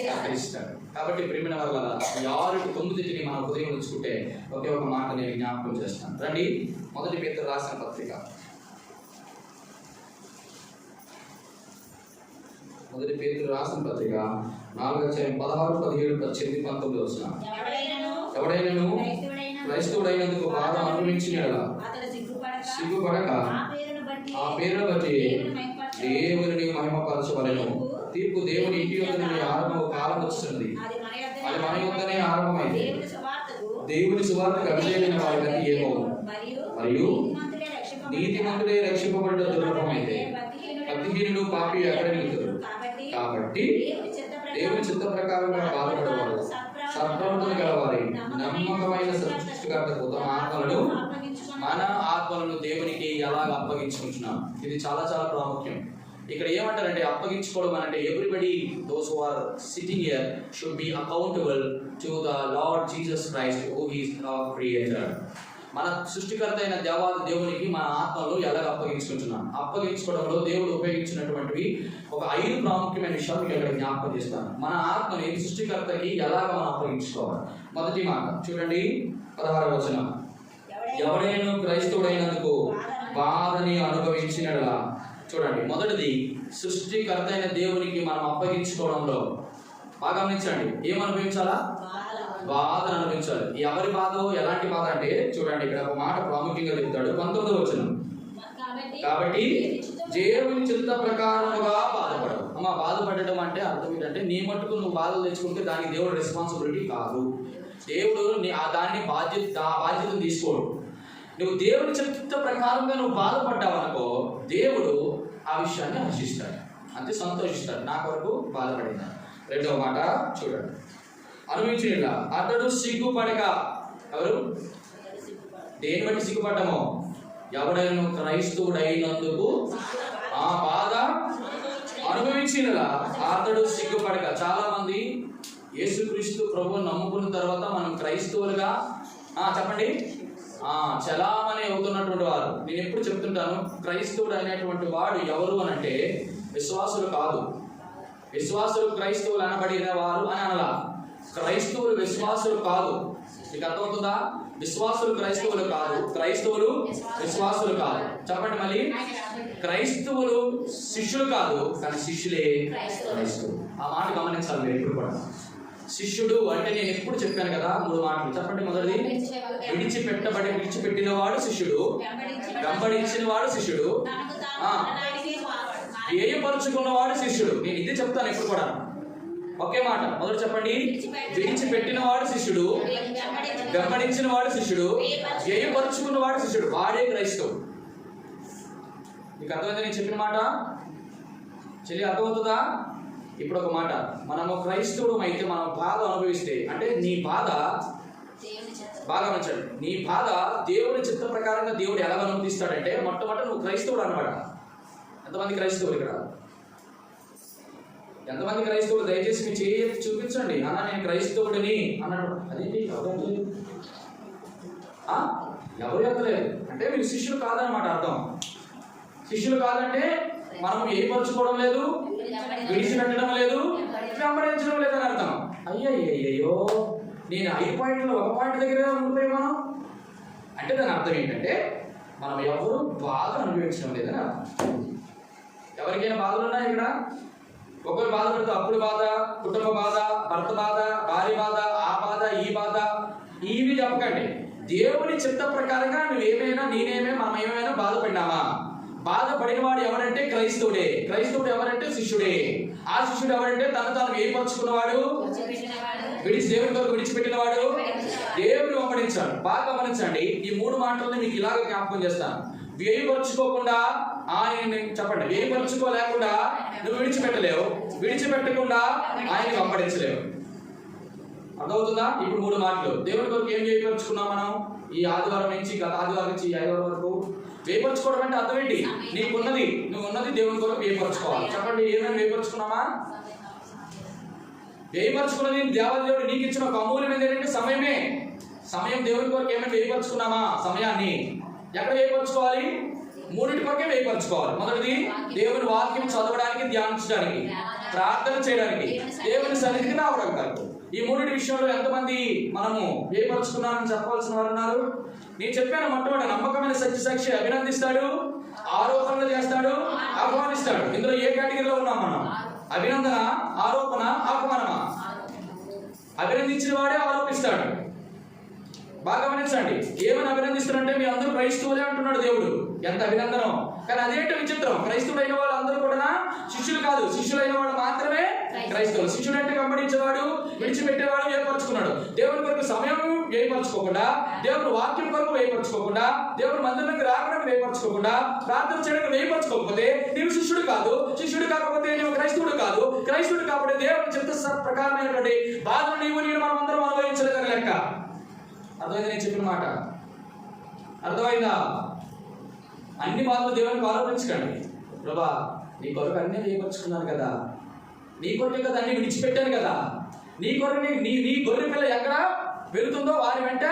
కత్తిరిస్తాడు. కాబట్టి ప్రియమైన వాళ్ళ ఈ 6-9 మన హృదయం ఉంచుకుంటే ఒకే ఒక మాట నేను జ్ఞాపకం చేస్తాను. రండి, 1 పేతురు రాసిన పత్రిక 1 పేతురు రాసిన పత్రిక 4:16-17-19 ఎవడైనను క్రైస్తవుడైనందుకు బాధ అనుభవించిన సిగ్గుపడక ఆ పేరును బట్టి దేవుని మహిమపరచవలెను. తీర్పు దేవుని ఇంటి యొద్ద ఆరంభం కాలం వస్తుంది. అది మన యొద్దనే ఆరంభమైంది. దేవుని సువార్తకు అవిధేయులైన వారి గతి ఏమో. మరియు నీతిమంతుడే రక్షింపబడ్డ దుర్లభమైతే భక్తిహీనుడు పాపి ఎక్కడ నిలుతాడు. కాబట్టి దేవుని చిత్త ప్రకారంగా బాధపడేవారు సత్ప్రవర్తన గలవారి నమ్మకమైన సృష్టికర్తకు తమ మన ఆత్మలను దేవునికి ఎలాగ అప్పగించుకుంటున్నాం. ఇది చాలా చాలా ప్రాముఖ్యం. ఇక్కడ ఏమంటారంటే అప్పగించుకోవడం అంటే everybody those who are sitting here should be accountable to the Lord Jesus Christ who is our creator. మన సృష్టికర్త అయిన దేవునికి మన ఆత్మలు ఎలాగ అప్పగించుకుంటున్నాం. అప్పగించుకోవడంలో దేవుడు ఉపయోగించినటువంటివి ఒక 5 ప్రాముఖ్యమైన విషయాలు మీకు ఇక్కడ జ్ఞాపకం చేస్తాను. మన ఆత్మని సృష్టికర్తకి ఎలాగ మనం అప్పగించుకోవాలి. మొదటి మాట చూడండి, 16వ వచనం. ఎవడైనా క్రైస్తవుడైనందుకు బాధని అనుభవించినలా చూడండి, మొదటిది సృష్టికర్త అయిన దేవునికి మనం అప్పగించుకోవడంలో బాగా గమనించండి, ఏం అనుభవించాలా? బాధను అనుభవించాలి. ఎవరి బాధ, ఎలాంటి బాధ అంటే చూడండి, ఇక్కడ ఒక మాట ప్రాముఖ్యంగా చెప్తాడు 19వ వచనం. కాబట్టి దేవుని చిత్త ప్రకారముగా బాధపడవు. అమ్మ, బాధపడడం అంటే అర్థం ఏంటంటే నీ మట్టుకు నువ్వు బాధలు తెచ్చుకుంటే దానికి దేవుడు రెస్పాన్సిబిలిటీ కాదు. దేవుడు దాన్ని బాధ్యతను తీసుకోడు. నువ్వు దేవుని చిత్త ప్రకారంగా నువ్వు బాధపడ్డావు అనుకో, దేవుడు ఆ విషయాన్ని హర్షిస్తాడు, అంతే, సంతోషిస్తాడు. నా కొరకు బాధపడింది. రెండవ మాట చూడండి, అనుభవించిన అతడు సిగ్గుపడక. ఎవరు? దేని బట్టి సిగ్గుపడ్డామో? ఎవడైనా క్రైస్తవుడైనందుకు ఆ బాధ అనుభవించినలా అతడు సిగ్గుపడక. చాలా మంది యేసుక్రీస్తు ప్రభువుని నమ్ముకున్న తర్వాత మనం క్రైస్తవులుగా చెప్పండి చలామణి అవుతున్నటువంటి వారు. నేను ఎప్పుడు చెప్తుంటాను, క్రైస్తవుడు అనేటువంటి వాడు ఎవరు అని అంటే విశ్వాసులు కాదు. విశ్వాసులు క్రైస్తవులు అనబడిన వారు అని అనలా. క్రైస్తవులు విశ్వాసులు కాదు. మీకు అర్థమవుతుందా? విశ్వాసులు క్రైస్తవులు కాదు, క్రైస్తవులు విశ్వాసులు కాదు. చెప్పండి మళ్ళీ. క్రైస్తవులు శిష్యులు కాదు, కానీ శిష్యులే క్రైస్తవులు. ఆ మాట గమనించాలి మీరు ఎప్పుడు కూడా. శిష్యుడు అంటే నేను ఎప్పుడు చెప్పాను కదా 3 మాటలు. చెప్పండి, మొదటిది విడిచిపెట్టిన వాడు శిష్యుడు, వెంబడించిన వాడు శిష్యుడు, వ్యయపరుచుకున్నవాడు శిష్యుడు. నేను ఇది చెప్తాను ఎప్పుడు కూడా, ఒకే మాట. మొదటి చెప్పండి, విడిచిపెట్టిన వాడు శిష్యుడు, వెంబడించిన వాడు శిష్యుడు, వ్యయపరుచుకున్న వాడు శిష్యుడు. వాడే క్రైస్తవుడు. మీకు అర్థమైంది నేను చెప్పిన మాట? చెల్లి, అర్థమవుతుందా? ఇప్పుడు ఒక మాట, మనము క్రైస్తవుడు అయితే మనం బాధ అనుభవిస్తే, అంటే నీ బాధ బాగా గమనించండి, నీ బాధ దేవుని చిత్త ప్రకారంగా దేవుడు ఎలా అనుమతిస్తాడంటే, మొట్టమొదటి నువ్వు క్రైస్తవుడు అన్నమాట. ఎంతమంది క్రైస్తవులు ఇక్కడ? ఎంతమంది క్రైస్తవులు? దయచేసి మీ చేయి చూపించండి. అన్న నేను క్రైస్తవుడిని అన్నాడు. అదేంటి అర్థం లేదు, ఎవరు ఎత్తలేదు అంటే మీరు శిష్యులు కాదనమాట అర్థం. శిష్యులు కాదంటే మనం ఏర్పరచుకోవడం లేదు, విడిచిపెట్టడం లేదు, వెంబడించడం లేదని అర్థం. అయ్యో, నేను 5 పాయింట్లు 1 పాయింట్ దగ్గర ఉండిపోయి మనం అంటే దాని అర్థం ఏంటంటే మనం ఎవరు బాధ అనుభవించడం లేదని అర్థం. ఎవరికైనా బాధలు ఉన్నాయి ఇక్కడ? ఒకరు బాధపడితే అప్పుడు బాధ, కుటుంబ బాధ, భర్త బాధ, భార్య బాధ, ఆ బాధ, ఈ బాధ, ఇవి చెప్పకండి. దేవుని చిత్త ప్రకారంగా నువ్వేమైనా, నేనేమే, మనం ఏమైనా బాధపడినామా? బాధపడిన వాడు ఎవరంటే క్రైస్తవుడే. క్రైస్తవుడు ఎవరంటే శిష్యుడే. ఆ శిష్యుడు ఎవరంటే తను తాను ఏర్పరచుకున్నవాడు, దేవుని కొరకు విడిచిపెట్టిన వాడు, దేవుని వెంబడించాడు. బాగా గమనించండి, ఈ 3 మాటలని మీకు ఇలాగ జ్ఞాపకం చేస్తాను. వ్యయపరచుకోకుండా చెప్పండి, వ్యయపరచుకోలేకుండా నువ్వు విడిచిపెట్టలేవు, విడిచిపెట్టకుండా ఆయన వెంబడించలేవు. అర్థమవుతుందా? ఇప్పుడు 3 మాటలు. దేవుని కొరకు ఏం వ్యయపరచుకున్నాం మనం? ఈ ఆదివారం నుంచి గత ఆదివారం నుంచి ఆదివారం వరకు వ్యయపరచుకోవడం అంటే అర్థం ఏంటి? నువ్వు ఉన్నది దేవుని కొరకు వ్యయపరచుకోవాలి. చెప్పండి, ఏమైనా వ్యయపరచుకున్నామా? వ్యయపరచుకున్నది దేవదేవుడు నీకు ఇచ్చిన ఒక అమూల్యమైనది ఏంటంటే సమయమే. సమయం దేవుని కొరకు ఏమైనా వ్యయపరచుకున్నామా? సమయాన్ని ఎక్కడ వ్యయపరచుకోవాలి? 3 కొరకే వ్యయపరచుకోవాలి. మొదటిది దేవుని వాక్యం చదవడానికి, ధ్యానించడానికి, ప్రార్థన చేయడానికి, దేవుని సన్నిధికి రావడం కాదు. ఈ 3 విషయంలో ఎంతమంది మనము వ్యయపరచుకున్నారని చెప్పవలసిన వారు ఉన్నారు? నేను చెప్పాను, మొట్టమొదటి నమ్మకమైన సత్యసాక్షి అభినందిస్తాడు, ఆరోపణలు చేస్తాడు, ఆహ్వానిస్తాడు. ఇందులో ఏ కేటగిరీలో ఉన్నాం మనం? అభినందన, ఆరోపణ, ఆహ్వానమా? అభినందించిన వాడే ఆరోపిస్తాడు. బాగా గమనించండి, ఏమని అభినందిస్తారంటే మీ అందరూ క్రైస్తవులే అంటున్నాడు దేవుడు. ఎంత అభినందనం! కానీ అదేంటో విచిత్రం, క్రైస్తవులైన వాళ్ళు అందరూ కూడా శిష్యులు కాదు, శిష్యులైన వాళ్ళు మాత్రమే క్రైస్తవులు. శిష్యుడు అంటే వెంబడించేవాడు, విడిచిపెట్టేవాడు, ఏర్పరచుకున్నాడు. దేవుని కొరకు సమయం ఏర్పరచుకోకుండా, దేవుని వాక్యం కొరకు వేయపరచుకోకుండా, దేవుని మందిరానికి రావడానికి వేయపరచుకోకుండా, ప్రార్థన చేయడానికి వేయపరచుకోకపోతే నీవు శిష్యుడు కాదు. శిష్యుడు కాకపోతే నీవు క్రైస్తవుడు కాదు. క్రైస్తవుడు కాబట్టి దేవుని చిత్త ప్రకారమైనటువంటి బాధను నేను మనం అందరం అనుభవించలేదని లెక్క. అర్థమైంది నేను చెప్పిన మాట? అర్థమైందా? అన్ని బాధలు దేవునికి ఆరోపించకండి. ప్రభా, నీ కొరకు అన్నీ వేయపరుచుకున్నాను కదా, నీ కొరకే కదా అన్ని విడిచిపెట్టాను కదా, నీ కొరకు నీ గొర్రె పిల్ల ఎక్కడ వెళుతుందో వారి వెంట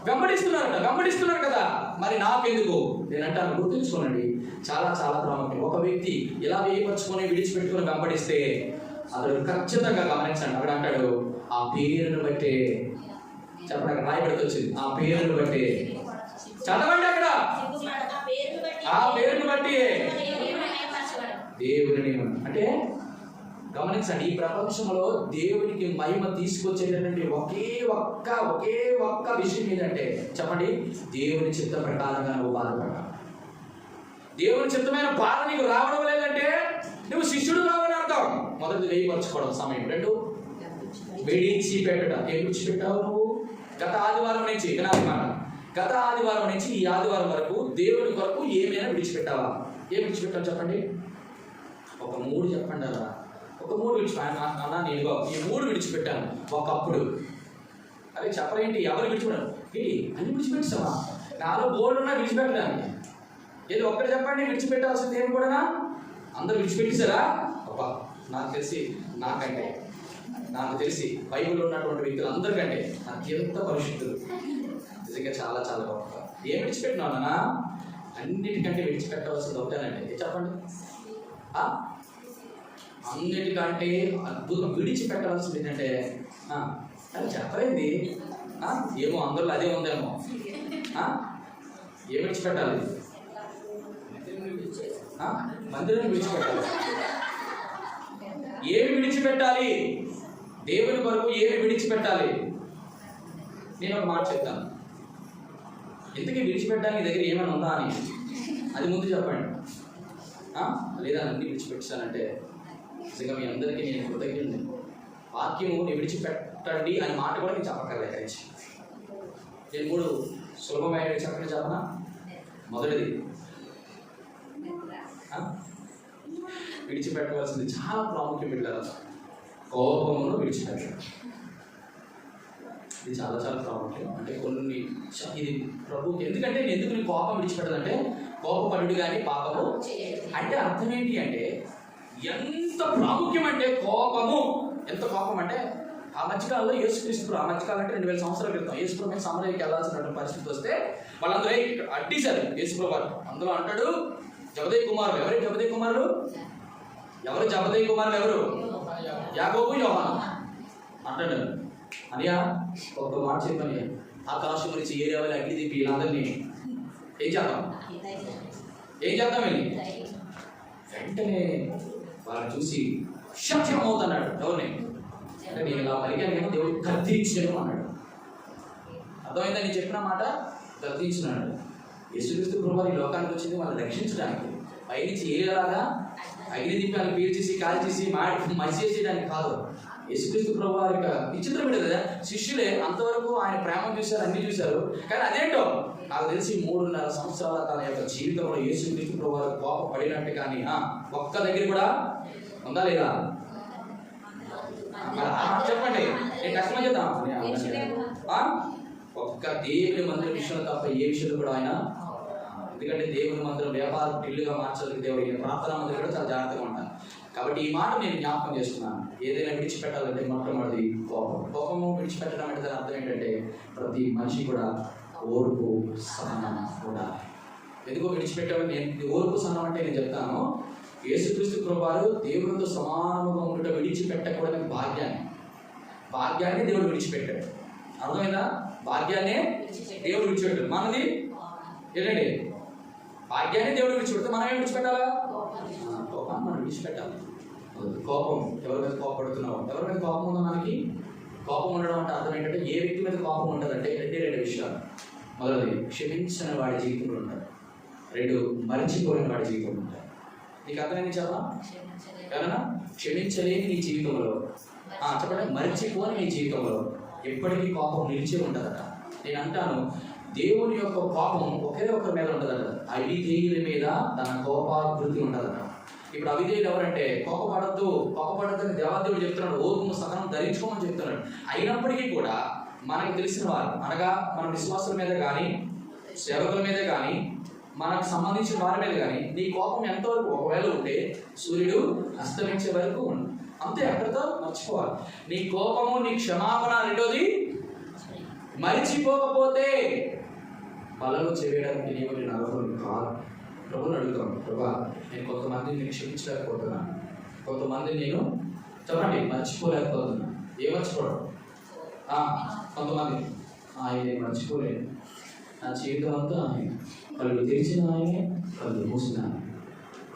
వెంబడిస్తున్నారు కదా, మరి నాకెందుకు? నేనంటాను, గుర్తుంచుకోనండి, చాలా చాలా ప్రాముఖ్యం. ఒక వ్యక్తి ఇలా వేయపరుచుకొని విడిచిపెట్టుకొని వెంబడిస్తే అతడు ఖచ్చితంగా గమనించండి, అక్కడ అంటాడు ఆ పేరును బట్టే. చెప్పండి, అక్కడ రాయబడితే వచ్చింది ఆ పేరును బట్టి. చదవండి అక్కడ, ఆ పేరును బట్టి దేవుని అంటే గమనించండి, ఈ ప్రపంచంలో దేవునికి మహిమ తీసుకొచ్చేటటువంటి ఒకే ఒక్క విషయం ఏంటంటే చెప్పండి, దేవుని చిత్త ప్రకారంగా నువ్వు బాధపడాలి. దేవుని చిత్తమైన బాధ నీకు రావడం లేదంటే నువ్వు శిష్యుడు కావాలని అర్థం. మొదటిది వేయపరచుకోవడం సమయం. 2 విడిచిపెట్టడం. ఏం విడిచిపెట్టావు నువ్వు? గత ఆదివారం నుంచి గత ఆదివారం నుంచి ఈ ఆదివారం వరకు దేవుని కొరకు ఏమైనా విడిచిపెట్టావా? ఏం విడిచిపెట్టావు చెప్పండి? ఒక 3 చెప్పండి. అలా ఒక 3 విడిచిపెట్టాను అన్నా. నేను ఈ 3 విడిచిపెట్టాను ఒకప్పుడు. అదే చెప్పరేంటి? ఎవరు విడిచిపెట్టాను? అన్ని విడిచిపెట్టావా? నాలో బోర్డు ఉన్నా విడిచిపెట్టడానికి. ఏదో ఒక్కటి చెప్పండి విడిచిపెట్టాల్సింది. ఏం కూడా అందరూ విడిచిపెట్టేశారా? అబ్బా, నాకు తెలిసి బైబిల్లో ఉన్నటువంటి వ్యక్తులు అందరికంటే అత్యంత పరిశుద్ధులు. నిజంగా చాలా చాలా గొప్ప. ఏం విడిచిపెట్టినావు నాన్న? అన్నిటికంటే విడిచిపెట్టవలసింది ఒకటేనండి. చెప్పండి. అన్నిటికంటే అద్భుతం విడిచిపెట్టవలసింది ఏంటంటే అది చెప్పలేంది. ఏమో అందరిలో అదే ఉందేమో. ఏం విడిచిపెట్టాలి? మందిరాన్ని విడిచిపెట్టాలి. ఏమి విడిచిపెట్టాలి? దేవుని కొరకు ఏమి విడిచిపెట్టాలి? నేను ఒక మాట చెప్తాను. ఎందుకు విడిచిపెట్టాలి? నీ దగ్గర ఏమైనా ఉందా అని అది ముందు చెప్పండి. లేదా అన్ని విడిచిపెట్టానంటే నిజంగా మీ అందరికీ నేను కృతజ్ఞుడిని. వాక్యము నీ విడిచిపెట్టండి అనే మాట కూడా నేను చెప్పక్కర్లేదు. నేను 3 సులభమైనవి చెప్పనా? మొదటిది విడిచిపెట్టవలసింది చాలా ప్రాముఖ్యం. పెట్టారు కోపమును విడిచిపెట్టడం. ఇది చాలా చాలా ప్రాముఖ్యం. అంటే ఇది ప్రభుకి ఎందుకంటే ఎందుకు నీ కోపం విడిచిపెట్టాలంటే కోపపడు కానీ పాపము అంటే అర్థం ఏంటి అంటే ఎంత ప్రాముఖ్యం అంటే కోపము. ఎంత కోపం అంటే ఆ మధ్యకాలంలో యేసుక్రీస్తు, ఆ మధ్యకాలం అంటే 2000 సంవత్సరాల క్రితం యేసుప్రభు మీద సమరయ్యకి వెళ్ళాల్సినటువంటి పరిస్థితి వస్తే వాళ్ళందరూ అడ్డీశారు యేసుప్రభు. అందులో అంటాడు జబదయి కుమారులు. ఎవరు జబదయి కుమారులు? ఎవరు? యాకోబు, యోహాను అంటాడు. అనియా ఒక మాట చెప్పని, ఆకాశం గురించి ఏరియా వాళ్ళు అగ్ని దింపి వీళ్ళందరినీ ఏం చేద్దాం వెళ్ళి వెంటనే వాళ్ళని చూసి సత్యం అవుతున్నాడు. ఎవరిని అంటే నేను ఇలా పలికాను దేవుడు గద్దించను అన్నాడు. అర్థమైందా? నేను చెప్పిన మాట గద్దించినాడు. యేసుక్రీస్తు ప్రభువు ఈ లోకానికి వచ్చింది వాళ్ళని రక్షించడానికి. పైనుంచి ఏలాగా అగ్ని దీపాన్ని పీల్చేసి కాల్చేసి మసి చేసేయడానికి కాదు. యేసుక్రీస్తు ప్రభువు వారి యొక్క విచిత్రమైన కదా, శిష్యులే అంతవరకు ఆయన ప్రేమ చూశారు, అన్ని చూశారు. కానీ అదేంటో నాకు తెలిసి 3.5 సంవత్సరాల తన యొక్క జీవితంలో యేసుక్రీస్తు ప్రభువు వారు కోపం పడినట్టు కానీ ఒక్క దగ్గర కూడా ఉందా లేదా? చెప్పండి. నేను కష్టం చేద్దాం. ఒక్క దేవుని మందిరం విషయంలో తప్ప ఏ విషయంలో కూడా ఆయన, ఎందుకంటే దేవుని మందిరం వ్యాపార ఇల్లుగా మార్చడానికి దేవుడు ప్రార్థనా మందిరం కూడా చాలా జాగ్రత్తగా ఉంటాను. కాబట్టి ఈ మాట నేను జ్ఞాపకం చేస్తున్నాను. ఏదైనా విడిచిపెట్టాలంటే మొట్టమొదటి కోపము విడిచిపెట్టడం అంటే దాని అర్థం ఏంటంటే ప్రతి మనిషి కూడా ఓర్పు సహనం కూడా. ఎందుకో విడిచిపెట్టామని నేను ఓర్పు సహనం అంటే నేను చెప్తాను. యేసుక్రీస్తు ప్రభువారు దేవునితో సమానముగా ఉండటం విడిచిపెట్టకూడని భాగ్యాన్ని దేవుడు విడిచిపెట్టాడు. అర్థమైందా? భాగ్యాన్నే దేవుడు విడిచిపెట్టాడు. మనది ఏంటండి? భాగ్యాన్ని దేవుడు విడిచిపెడితే మనం ఏం విడిచిపెట్టాలా? కోపాన్ని మనం విడిచిపెట్టాలి. కోపం ఎవరి మీద కోపడుతున్నావు? ఎవరి మీద కోపం ఉందో మనకి? కోపం ఉండడం అంటే అర్థం ఏంటంటే ఏ వ్యక్తి మీద కోపం ఉంటుందంటే 2 విషయాలు. మొదటిది క్షమించిన వాడి జీవితంలో ఉంటారు. 2 మరిచిపోయిన వాడి జీవితంలో ఉంటారు. నీకు అర్థమైంది చెప్పా? ఎవరైనా క్షమించలేని నీ జీవితంలో, చెప్పండి, మరిచిపోని నీ జీవితంలో ఎప్పటికీ కోపం నిలిచే ఉంటుందట. నేను అంటాను దేవుని యొక్క కోపం ఒకే ఒకరి మీద ఉంటుందట. అవిధేయుల మీద తన కోపాభివృద్ధి ఉంటుందట. ఇప్పుడు అవిధేయులు ఎవరంటే కోపపడద్దని దేవాదేవుడు చెప్తున్నాడు. ఓర్పును సహనం ధరించుకోమని చెప్తున్నాడు. అయినప్పటికీ కూడా మనకు తెలిసిన వారు అనగా మన విశ్వాసుల మీద కానీ సేవకుల మీద కానీ మనకు సంబంధించిన వారి మీద కానీ నీ కోపం ఎంతవరకు ఒకవేళ ఉంటే సూర్యుడు అస్తమించే వరకు ఉండు. అంతే, అక్కడితో మర్చిపోవాలి. నీ కోపము, నీ క్షమాపణ, రెండోది మరిచిపోకపోతే బలలో చేయడానికి నేను అర్హులు కాదు. ప్రభుని అడుగుతాం, ప్రభా నేను కొంతమందిని నేను క్షమించలేకపోతున్నాను, కొంతమందిని నేను చెప్పండి మర్చిపోలేకపోతున్నాను. ఏ మర్చిపోవడం? కొంతమంది ఆయన మర్చిపోలేను. నా జీవితం అంతా ఆయన కళ్ళు తెరిచిన ఆయనే, కళ్ళు మూసిన ఆయన.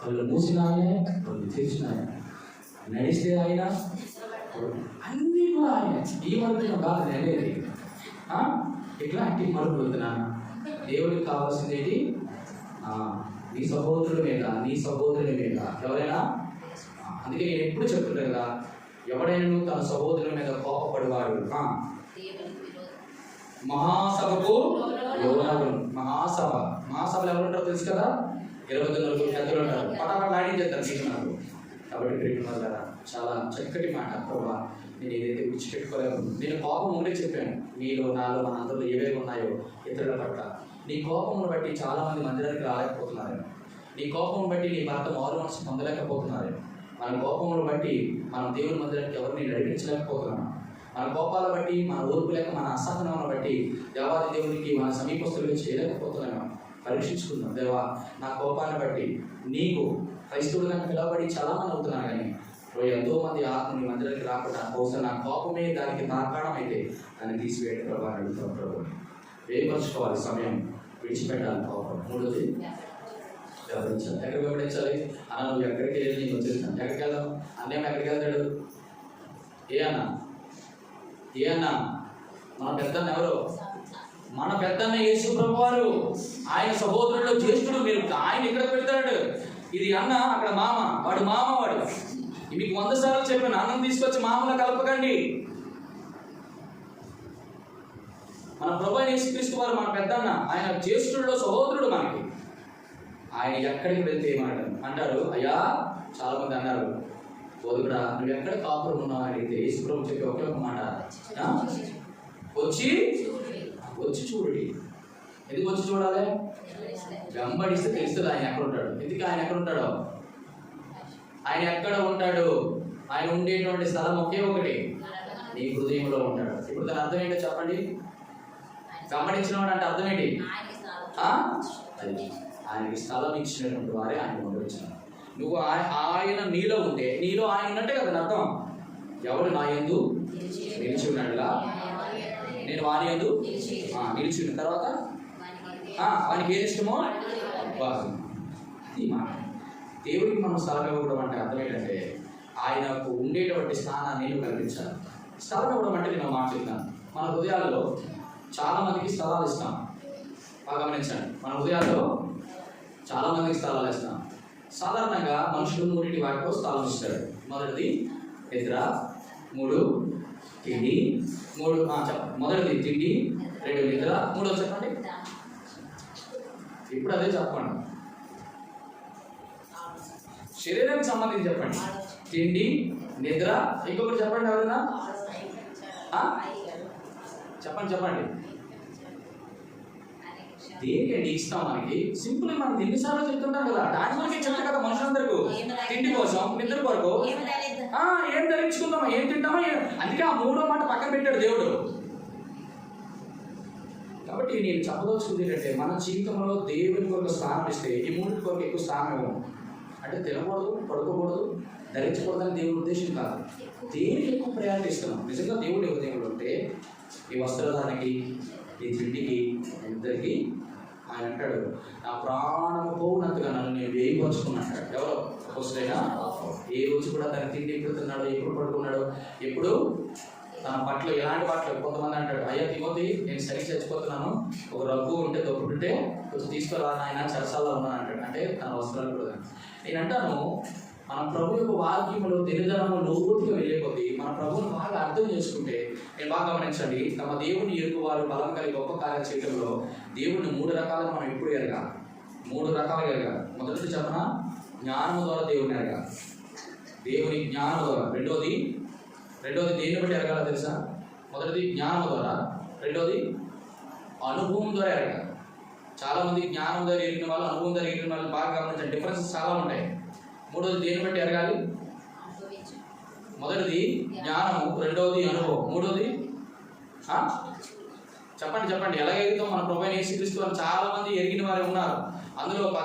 కళ్ళు మూసిన ఆయనే, కళ్ళు తెరిచిన ఆయన, నడిస్తే ఆయన, అన్నీ కూడా ఆయన. ఈ మరుపున కాదు అనేది ఇట్లాంటి మరుపు వద్దునాన్న. దేవుడికి కావాల్సింది ఏంటి? నీ సహోదరుల మీద, నీ సహోదరుని మీద ఎవరైనా. అందుకే నేను ఎప్పుడు చెప్తుంటా కదా, ఎవడైనా తన సహోదరుల మీద కోపపడేవాడు మహాసభకు లోనగును. మహాసభలు ఎవరు ఉంటారో తెలుసు కదా, 24 పెద్దలు ఉంటారు, పటాపట్ ఆడించేస్తారు తీసుకున్నారు. కాబట్టి ప్రేమ కదా, చాలా చక్కటి మాట. ప్రభా, నేను ఏదైతే విడిచిపెట్టుకోలేము, నేను కోపం ఉండే చెప్పాను, నీలో నాలో మన అందరిలో ఏవేవి ఉన్నాయో ఇతరుల పట్ల. నీ కోపమును బట్టి చాలా మంది మందిరానికి రాలేకపోతున్నారు. నీ కోపం బట్టి నీ భర్త మారు మనసు పొందలేకపోతున్నారు. మన కోపమును బట్టి మనం దేవుని మందిరానికి ఎవరిని నడిపించలేకపోతున్నాం. మన కోపాల బట్టి, మన ఓర్పు లేక, మన అసహనాలను బట్టి దేవాది దేవునికి మన సమీపస్తులుగా చేయలేకపోతున్నాము. పరీక్షించుకుందాం. దేవా, నా కోపాన్ని బట్టి నీకు క్రైస్తవులుగా పిలవబడి చాలా మంది అవుతున్నాను, కానీ ఎంతో మంది ఆత్మని మందిరానికి రాకుండా బహుశా నా కోపమే దానికి తార్కాణం అయితే దాన్ని తీసివేయడం ప్రభావం అడుగుతాం. ప్రభు వేయపరచుకోవాలి, సమయం విడిచిపెట్టాలి కోపం. మూడోది వ్యవహరించాలి. ఎక్కడికి వ్యవహరించాలి? నువ్వు ఎక్కడికి వెళ్ళి నేను వచ్చేస్తాను. ఎక్కడికి వెళ్దాం? అన్నేమో ఎక్కడికి వెళ్తాడు? ఏ అన్నా మన పెద్దన్న ఎవరు? మన పెద్దన్న యేసు ప్రభు వారు. ఆయన సహోదరుడు జ్యేష్ఠుడు. మీరు ఆయన ఇక్కడికి వెళ్తాడు. ఇది అన్న, అక్కడ మామ, వాడు మామ. వాడు మీకు 100 సార్లు చెప్పాను, అన్నం తీసుకొచ్చి మామలో కలపకండి. మన ప్రభు యేసుక్రీస్తు వారు మన పెద్దన్న, ఆయన జ్యేష్ఠుడు, సహోదరుడు మనకి. ఆయన ఎక్కడికి వెళ్తే ఏమంటారు అంటారు? అయ్యా, చాలా మంది అన్నారు, బోధకుడా నువ్వు ఎక్కడ కాపురం ఉన్నావు అడిగితే యేసు ప్రభు చెప్పి ఒకే ఒక మాట, వచ్చి చూడండి. ఎందుకు వచ్చి చూడాలి? వెంబడిస్తే తెలుస్తుంది ఆయన ఎక్కడ ఉంటాడు. ఎందుకు ఆయన ఎక్కడ ఉంటాడో? ఆయన ఎక్కడ ఉంటాడు? ఆయన ఉండేటువంటి స్థలం ఒకే ఒకటి, నీ హృదయంలో ఉంటాడు. ఇప్పుడు దాని అర్థం ఏంటో చెప్పండి. వెంబడించిన వాడు అంటే అర్థం ఏంటి? ఆయనకి స్థలం ఇచ్చినటువంటి వారే ఆయన వెంబడించినారు. నువ్వు ఆయన నీలో ఉంటే నీలో ఆయన ఉన్నట్టే కదా అర్థం. ఎవడు నా యందు నిలిచి ఉన్నాడుగా, నేను వాని యందు నిలిచి ఉన్న తర్వాత వానికి ఏది ఇష్టమో అది మాట. దేవుడికి మనం స్థలం ఇవ్వడం అంటే అర్థం ఏంటంటే ఆయనకు ఉండేటువంటి స్థానాన్ని నేను కల్పించాలి. స్థలం ఇవ్వడం అంటే నేను మాట చెప్తాను. మన హృదయాల్లో చాలా మందికి స్థలాలు ఇస్తాం. బాగా గమనించండి, మన హృదయాల్లో చాలా మందికి స్థలాలు ఇస్తాం. సాధారణంగా మనుషులు 3 వాటిలో స్థలం ఇస్తాడు. మొదటిది నిద్ర, 3 తిండి, 3 మొదటిది తిండి, 2 నిద్ర, 3 చెప్పండి. ఇప్పుడు అదే చెప్పండి. శరీరానికి సంబంధించి చెప్పండి. తిండి, నిద్ర, ఇంకొకటి చెప్పండి. ఎవరైనా చెప్పండి. దేనికండి ఇస్తాం? మనకి సింపుల్, మనం ఎన్నిసార్లు చెప్తుంటాం కదా, దాని మనకి చెప్తాం కదా మనుషులందరికీ. తిండి కోసం, నిద్ర కొరకు, ఏం ధరించుకుందామా, ఏం తింటామా. అందుకే ఆ 3వ మాట పక్కన పెట్టాడు దేవుడు. కాబట్టి నేను చెప్పదలుచుకుంది ఏంటంటే మన జీవితంలో దేవుని కొరకు స్థానం ఇస్తే ఈ 3 కొరకు ఎక్కువ స్థానం ఇవ్వము. అంటే తినకూడదు, పడుకోకూడదు, ధరించకూడదని దేవుడి ఉద్దేశం కాదు. దేనికి ఎక్కువ ప్రయారిటీ ఇస్తున్నాం? నిజంగా దేవుడి హృదయంలో ఉంటే ఈ వస్త్రధానికి, ఈ తిండికి, ఇద్దరికి ఆయన అంటాడు, నా ప్రాణము పోవునంతగా నన్ను నేను వేయపరుచుకున్నాడు. ఎవరో ఫస్టైనా ఏ రోజు కూడా తన తిండి ఎప్పుడు తిన్నాడు, ఎప్పుడు పడుకున్నాడు, ఎప్పుడు తన బట్టలు ఎలాంటి బట్టలు. కొంతమంది అంటాడు, అయ్యా తిమోతి, నేను సరిగ్గా చచ్చిపోతున్నాను, ఒక రగ్గు ఉంటే దొరుకుతుంటే కొంచెం తీసుకురా ఆయన, చరసాల్లో ఉన్నాను అంటాడు. అంటే తన వస్త్రాలు కూడా. నేను అంటాను, మన ప్రభు యొక్క వాక్యములో తెలియదనము లోతుగా వెళ్ళిపోతే మన ప్రభువును బాగా అర్థం చేసుకుంటే, నేను బాగా గమనించండి, తమ దేవుని ఎరుగు వారు బలం కలిగి గొప్ప కార్యం చేయడంలో దేవుడిని 3 రకాలుగా మనం ఎప్పుడు ఎరగాలి. 3 రకాలుగా ఎరగాలి. మొదటిది చెప్పనా, జ్ఞానము ద్వారా దేవుడిని ఎరగాలి. దేవుని జ్ఞానం ద్వారా. రెండోది దేన్ని బట్టి ఎరగాలో తెలుసా? మొదటిది జ్ఞానం ద్వారా, రెండోది అనుభవం ద్వారా ఎరగాలి. చాలామంది జ్ఞానం ద్వారా ఎరిగిన వాళ్ళు, అనుభవం ద్వారా ఎరిగిన వాళ్ళు బాగా గమనించండి, డిఫరెన్సెస్ చాలా ఉంటాయి. మూడోది దేన్ని బట్టి ఎరగాలి? మొదటిది జ్ఞానము, రెండవది అనుభవం, మూడోది చెప్పండి. ఎలా ఎరుగుతాం? మన ప్రభువైన యేసుక్రీస్తు అని చాలా మంది ఎరిగిన వారు ఉన్నారు. అందులో ఒక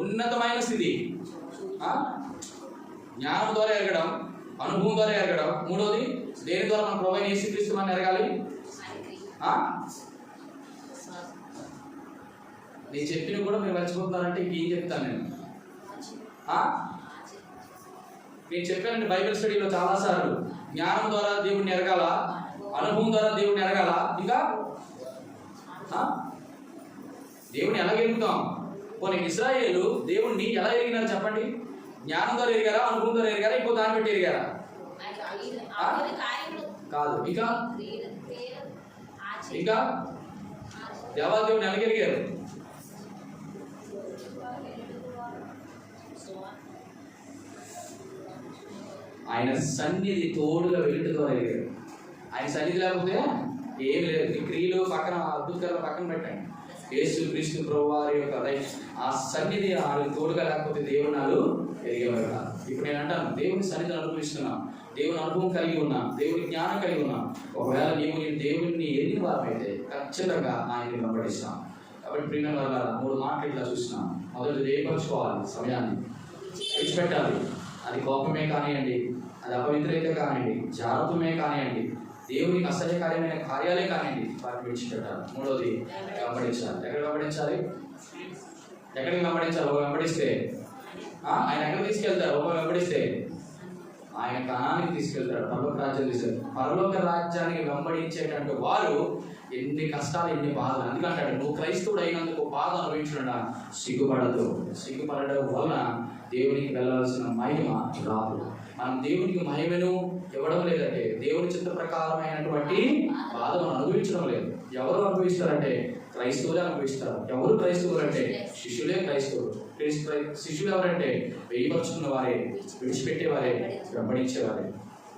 ఉన్నతమైన స్థితి జ్ఞానం ద్వారా ఎరగడం, అనుభవం ద్వారా ఎరగడం. మూడోది దేని ద్వారా మన ప్రభువైన యేసుక్రీస్తు అని ఎరగాలి? నేను చెప్పిన కూడా మీరు మర్చిపోతున్నారంటే ఇంకేం చెప్తాను నేను. నేను చెప్పానండి బైబిల్ స్టడీలో చాలాసార్లు, జ్ఞానం ద్వారా దేవుడిని ఎరగాల, అనుభవం ద్వారా దేవుడిని ఎరగాల, ఇంకా దేవుడిని ఎలా ఎరుగుతాం. పోనీ ఇశ్రాయేలు దేవుణ్ణి ఎలా ఎరిగినారు చెప్పండి? జ్ఞానం ద్వారా ఎరిగారా, అనుభవం ద్వారా ఎరిగారా, ఇంకో దాన్ని బట్టి ఎరిగారా? కాదు. ఇంకా దేవాదేవుని ఎలా ఎరిగారు? ఆయన సన్నిధి తోడుగా వెళ్ళటం ద్వారా ఎరిగారు. ఆయన సన్నిధి లేకపోతే ఏం లేదు. ఈ క్రియలు పక్కన, అద్భుతాలు పక్కన పెట్టండి. యేసు క్రీస్తు ప్రభువారి యొక్క ఆ సన్నిధి ఆయన తోడుగా లేకపోతే దేవుని వాళ్ళు ఎరిగేవారు కాదు. ఇప్పుడు నేను అంటాను, దేవుని సన్నిధిని అనుభవిస్తున్నాం, దేవుని అనుభవం కలిగి ఉన్నాం, దేవుని జ్ఞానం కలిగి ఉన్నాం. ఒకవేళ నేను దేవుడిని ఎరిగిన వారమైతే ఖచ్చితంగా ఆయన్ని వెంబడిస్తాం. కాబట్టి ప్రియమైన వాళ్ళ 3 మాటలు ఇట్లా చూసినాం. మొదటి ఏర్పరచుకోవాలి, సమయాన్ని విడిచిపెట్టాలి. అది కోపమే కానివ్వండి, అది అపవిత్రత కానివ్వండి, జాగ్రత్తమే కానివ్వండి, దేవునికి అసహ్యకార్యమైన కార్యాలే కానివ్వండి, వాటిని విడిచిపెట్టాలి. 3వది వెంబడించాలి. ఎక్కడ వెంబడించాలి? ఎక్కడికి వెంబడించాలి? ఒక వెంబడిస్తే ఆయన ఎక్కడికి తీసుకెళ్తారు? ఒక వెంబడిస్తే ఆయన కణానికి తీసుకెళ్తాడు, పరలోక రాజ్యాన్ని తీసుకెళ్తాడు. పరలోక రాజ్యానికి వెంబడించేటట్టు వారు ఎన్ని కష్టాలు, ఎన్ని బాధలు. అందుకంటాడు, నువ్వు క్రైస్తవుడు అయినందుకు బాధ అనుభవించడం సిగ్గుపడడం వలన దేవునికి వెళ్ళాల్సిన మహిమ రాదు. మనం దేవునికి మహిమను ఇవ్వడం లేదంటే దేవుని చిత్త ప్రకారమైనటువంటి బాధ మనం అనుభవించడం లేదు. ఎవరు అనుభవిస్తారంటే క్రైస్తవులే అనుభవిస్తారు. ఎవరు క్రైస్తవులు అంటే శిష్యులే క్రైస్తవులు. శిష్యులు ఎవరంటే వేయపరుచుకున్న వారే, విడిచిపెట్టేవారే, వెంబడించేవారే.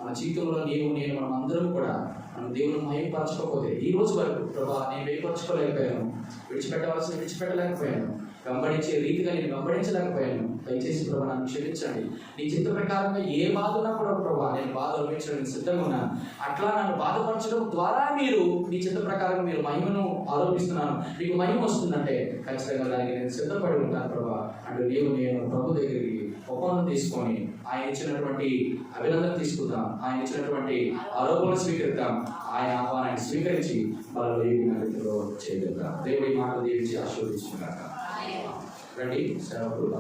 మన జీవితంలో నేను మనం అందరం కూడా మనం దేవుని మహిమపరచుకోకపోతే ఈ రోజు వరకు ప్రభా నేను వేయపరచుకోలేకపోయాను, విడిచిపెట్టలేకపోయాను, వెంబడించే రీతిగా నేను వెంబడించలేకపోయాను, దయచేసి ప్రభా నన్ను క్షమించండి. నీ చిత్త ప్రకారంగా ఏ బాధ ఉన్నా కూడా ప్రభా నేను బాధ అనుభవించడానికి సిద్ధంగా ఉన్నాను. అట్లా నన్ను బాధపరచడం ద్వారా మీరు నీ చిత్త ప్రకారం మీరు మహిమను ఆరోపిస్తున్నాను, మీకు మహిమ వస్తుందంటే ఖచ్చితంగా దానికి నేను సిద్ధపడి ఉంటాను ప్రభా అంటే నేను ప్రభు దగ్గరికి ఒప్పందం తీసుకొని ఆయన ఇచ్చినటువంటి అభినందన తీసుకుందాం, ఆయన ఇచ్చినటువంటి ఆరోపణలు స్వీకరిద్దాం, ఆయన ఆహ్వానాన్ని స్వీకరించి వాళ్ళలో రీతిలో చేయగలుగుతాం. దేవుడి మాట దీవించి ఆశీర్వదించుకున్నాక రండి సేవకులు.